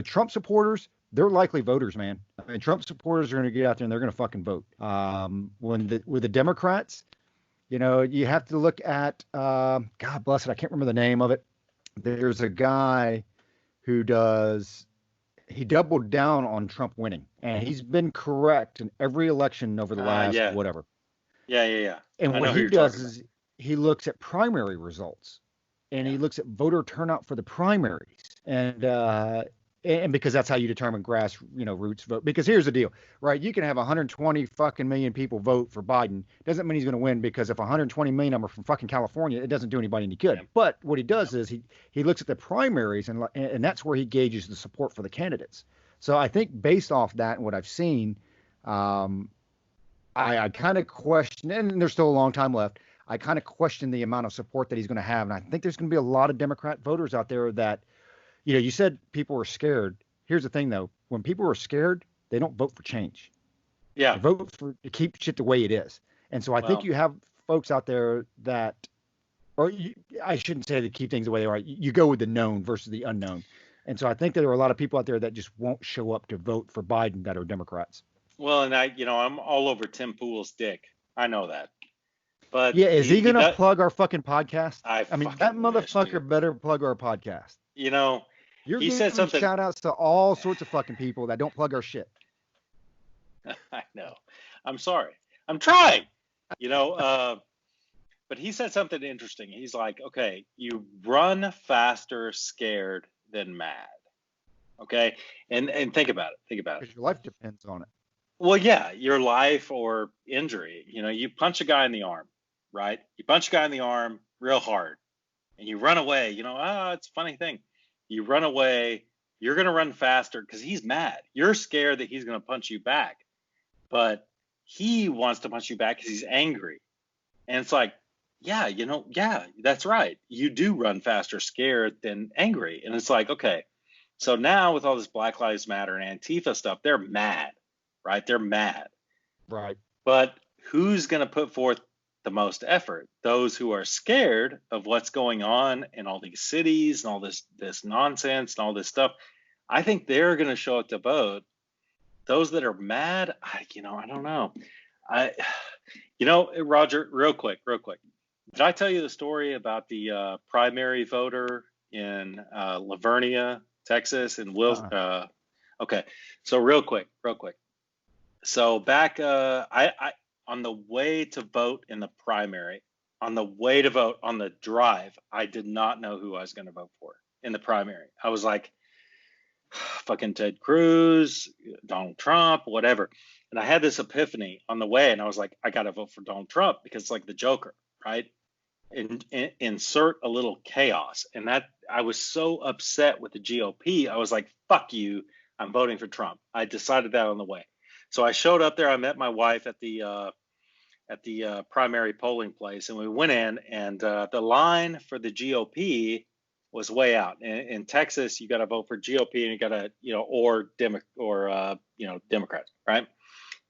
Trump supporters, they're likely voters, man. I mean, Trump supporters are going to get out there and they're going to fucking vote. With the Democrats, you have to look at, God bless it, I can't remember the name of it. There's a guy who he doubled down on Trump winning, and he's been correct in every election over the last whatever. Yeah. And what he does is he looks at primary results, and he looks at voter turnout for the primaries, and because that's how you determine roots vote. Because here's the deal, right? You can have 120 fucking million people vote for Biden. Doesn't mean he's going to win, because if 120 million of them are from fucking California, it doesn't do anybody any good. Yeah. But what he does is he looks at the primaries, and that's where he gauges the support for the candidates. So I think based off that and what I've seen, I kind of question, and there's still a long time left, I kind of question the amount of support that he's going to have. And I think there's going to be a lot of Democrat voters out there that, you said people were scared. Here's the thing, though. When people are scared, they don't vote for change. Yeah. They vote to keep shit the way it is. And so I think you have folks out there that, I shouldn't say to keep things the way they are. You go with the known versus the unknown. And so I think that there are a lot of people out there that just won't show up to vote for Biden that are Democrats. Well, and I'm all over Tim Pool's dick. I know that. But yeah, is he going to plug our fucking podcast? I mean, that motherfucker better plug our podcast. He said something. Shout outs to all sorts of fucking people that don't plug our shit. I know. I'm sorry. I'm trying. But he said something interesting. He's like, okay, you run faster scared than mad. Okay? And think about it. Because your life depends on it. Well, yeah, your life or injury. You punch a guy in the arm, right? You punch a guy in the arm real hard and you run away. It's a funny thing. You run away, you're going to run faster because he's mad. You're scared that he's going to punch you back. But he wants to punch you back because he's angry. And it's like, yeah, that's right. You do run faster scared than angry. And it's like, okay, so now with all this Black Lives Matter and Antifa stuff, they're mad, right? They're mad. Right. But who's going to put forth the most effort? Those who are scared of what's going on in all these cities and all this nonsense and all this stuff. I think they're going to show up to vote. Those that are mad, I don't know. Roger, real quick. Did I tell you the story about the primary voter in Lavernia, Texas, and okay. So real quick. So back, on the way to vote in the primary, on the drive, I did not know who I was going to vote for in the primary. I was like, fucking Ted Cruz, Donald Trump, whatever. And I had this epiphany on the way, and I was like, I got to vote for Donald Trump because it's like the Joker, right? Insert a little chaos. And that I was so upset with the GOP. I was like, fuck you. I'm voting for Trump. I decided that on the way. So I showed up there. I met my wife at the primary polling place, and we went in, and the line for the GOP was way out. In Texas, you got to vote for GOP, and you got to, or Democrat, right?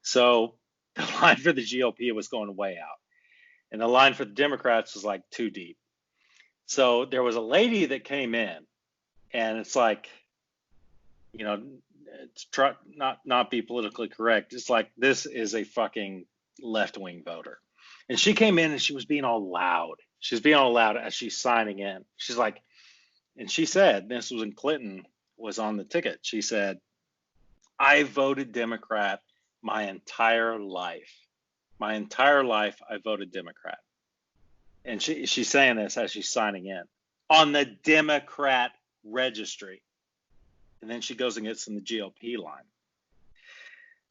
So the line for the GOP was going way out, and the line for the Democrats was like too deep. So there was a lady that came in, and it's like, you know, it's not be politically correct. It's like, this is a fucking left-wing voter. And she came in and she was being all loud. She was being all loud as she's signing in. She's like, and she said, this was when Clinton was on the ticket. She said, I voted Democrat my entire life. My entire life, I voted Democrat. And she's saying this as she's signing in on the Democrat registry. And then she goes and gets in the GOP line.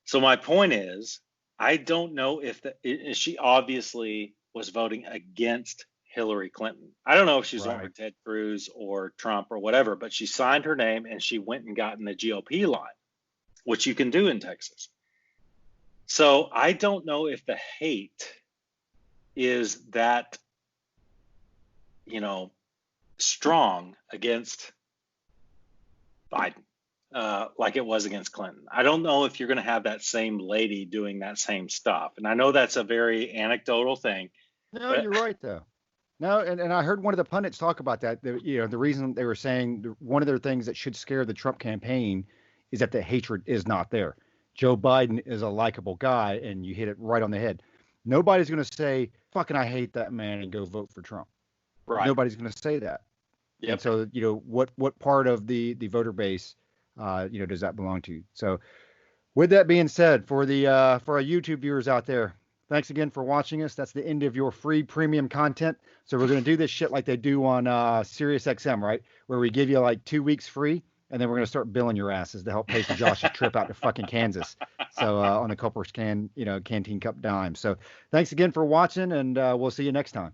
So my point is, I don't know if she obviously was voting against Hillary Clinton. I don't know if she's voting for Ted Cruz or Trump or whatever, but she signed her name and she went and got in the GOP line, which you can do in Texas. So I don't know if the hate is that, you know, strong against Biden, like it was against Clinton. I don't know if you're going to have that same lady doing that same stuff. And I know that's a very anecdotal thing. No, you're right, though. No, and I heard one of the pundits talk about that. The reason they were saying one of their things that should scare the Trump campaign is that the hatred is not there. Joe Biden is a likable guy, and you hit it right on the head. Nobody's going to say, fucking, I hate that man, and go vote for Trump. Right. Nobody's going to say that. Yep. And so, you know, what part of the voter base, you know, does that belong to? So with that being said, for our YouTube viewers out there, thanks again for watching us. That's the end of your free premium content. So we're going to do this shit like they do on Sirius XM, right? Where we give you like 2 weeks free, and then we're going to start billing your asses to help pay for Josh's trip out to fucking Kansas. So on the Culper's Canteen Cup dime. So thanks again for watching, and we'll see you next time.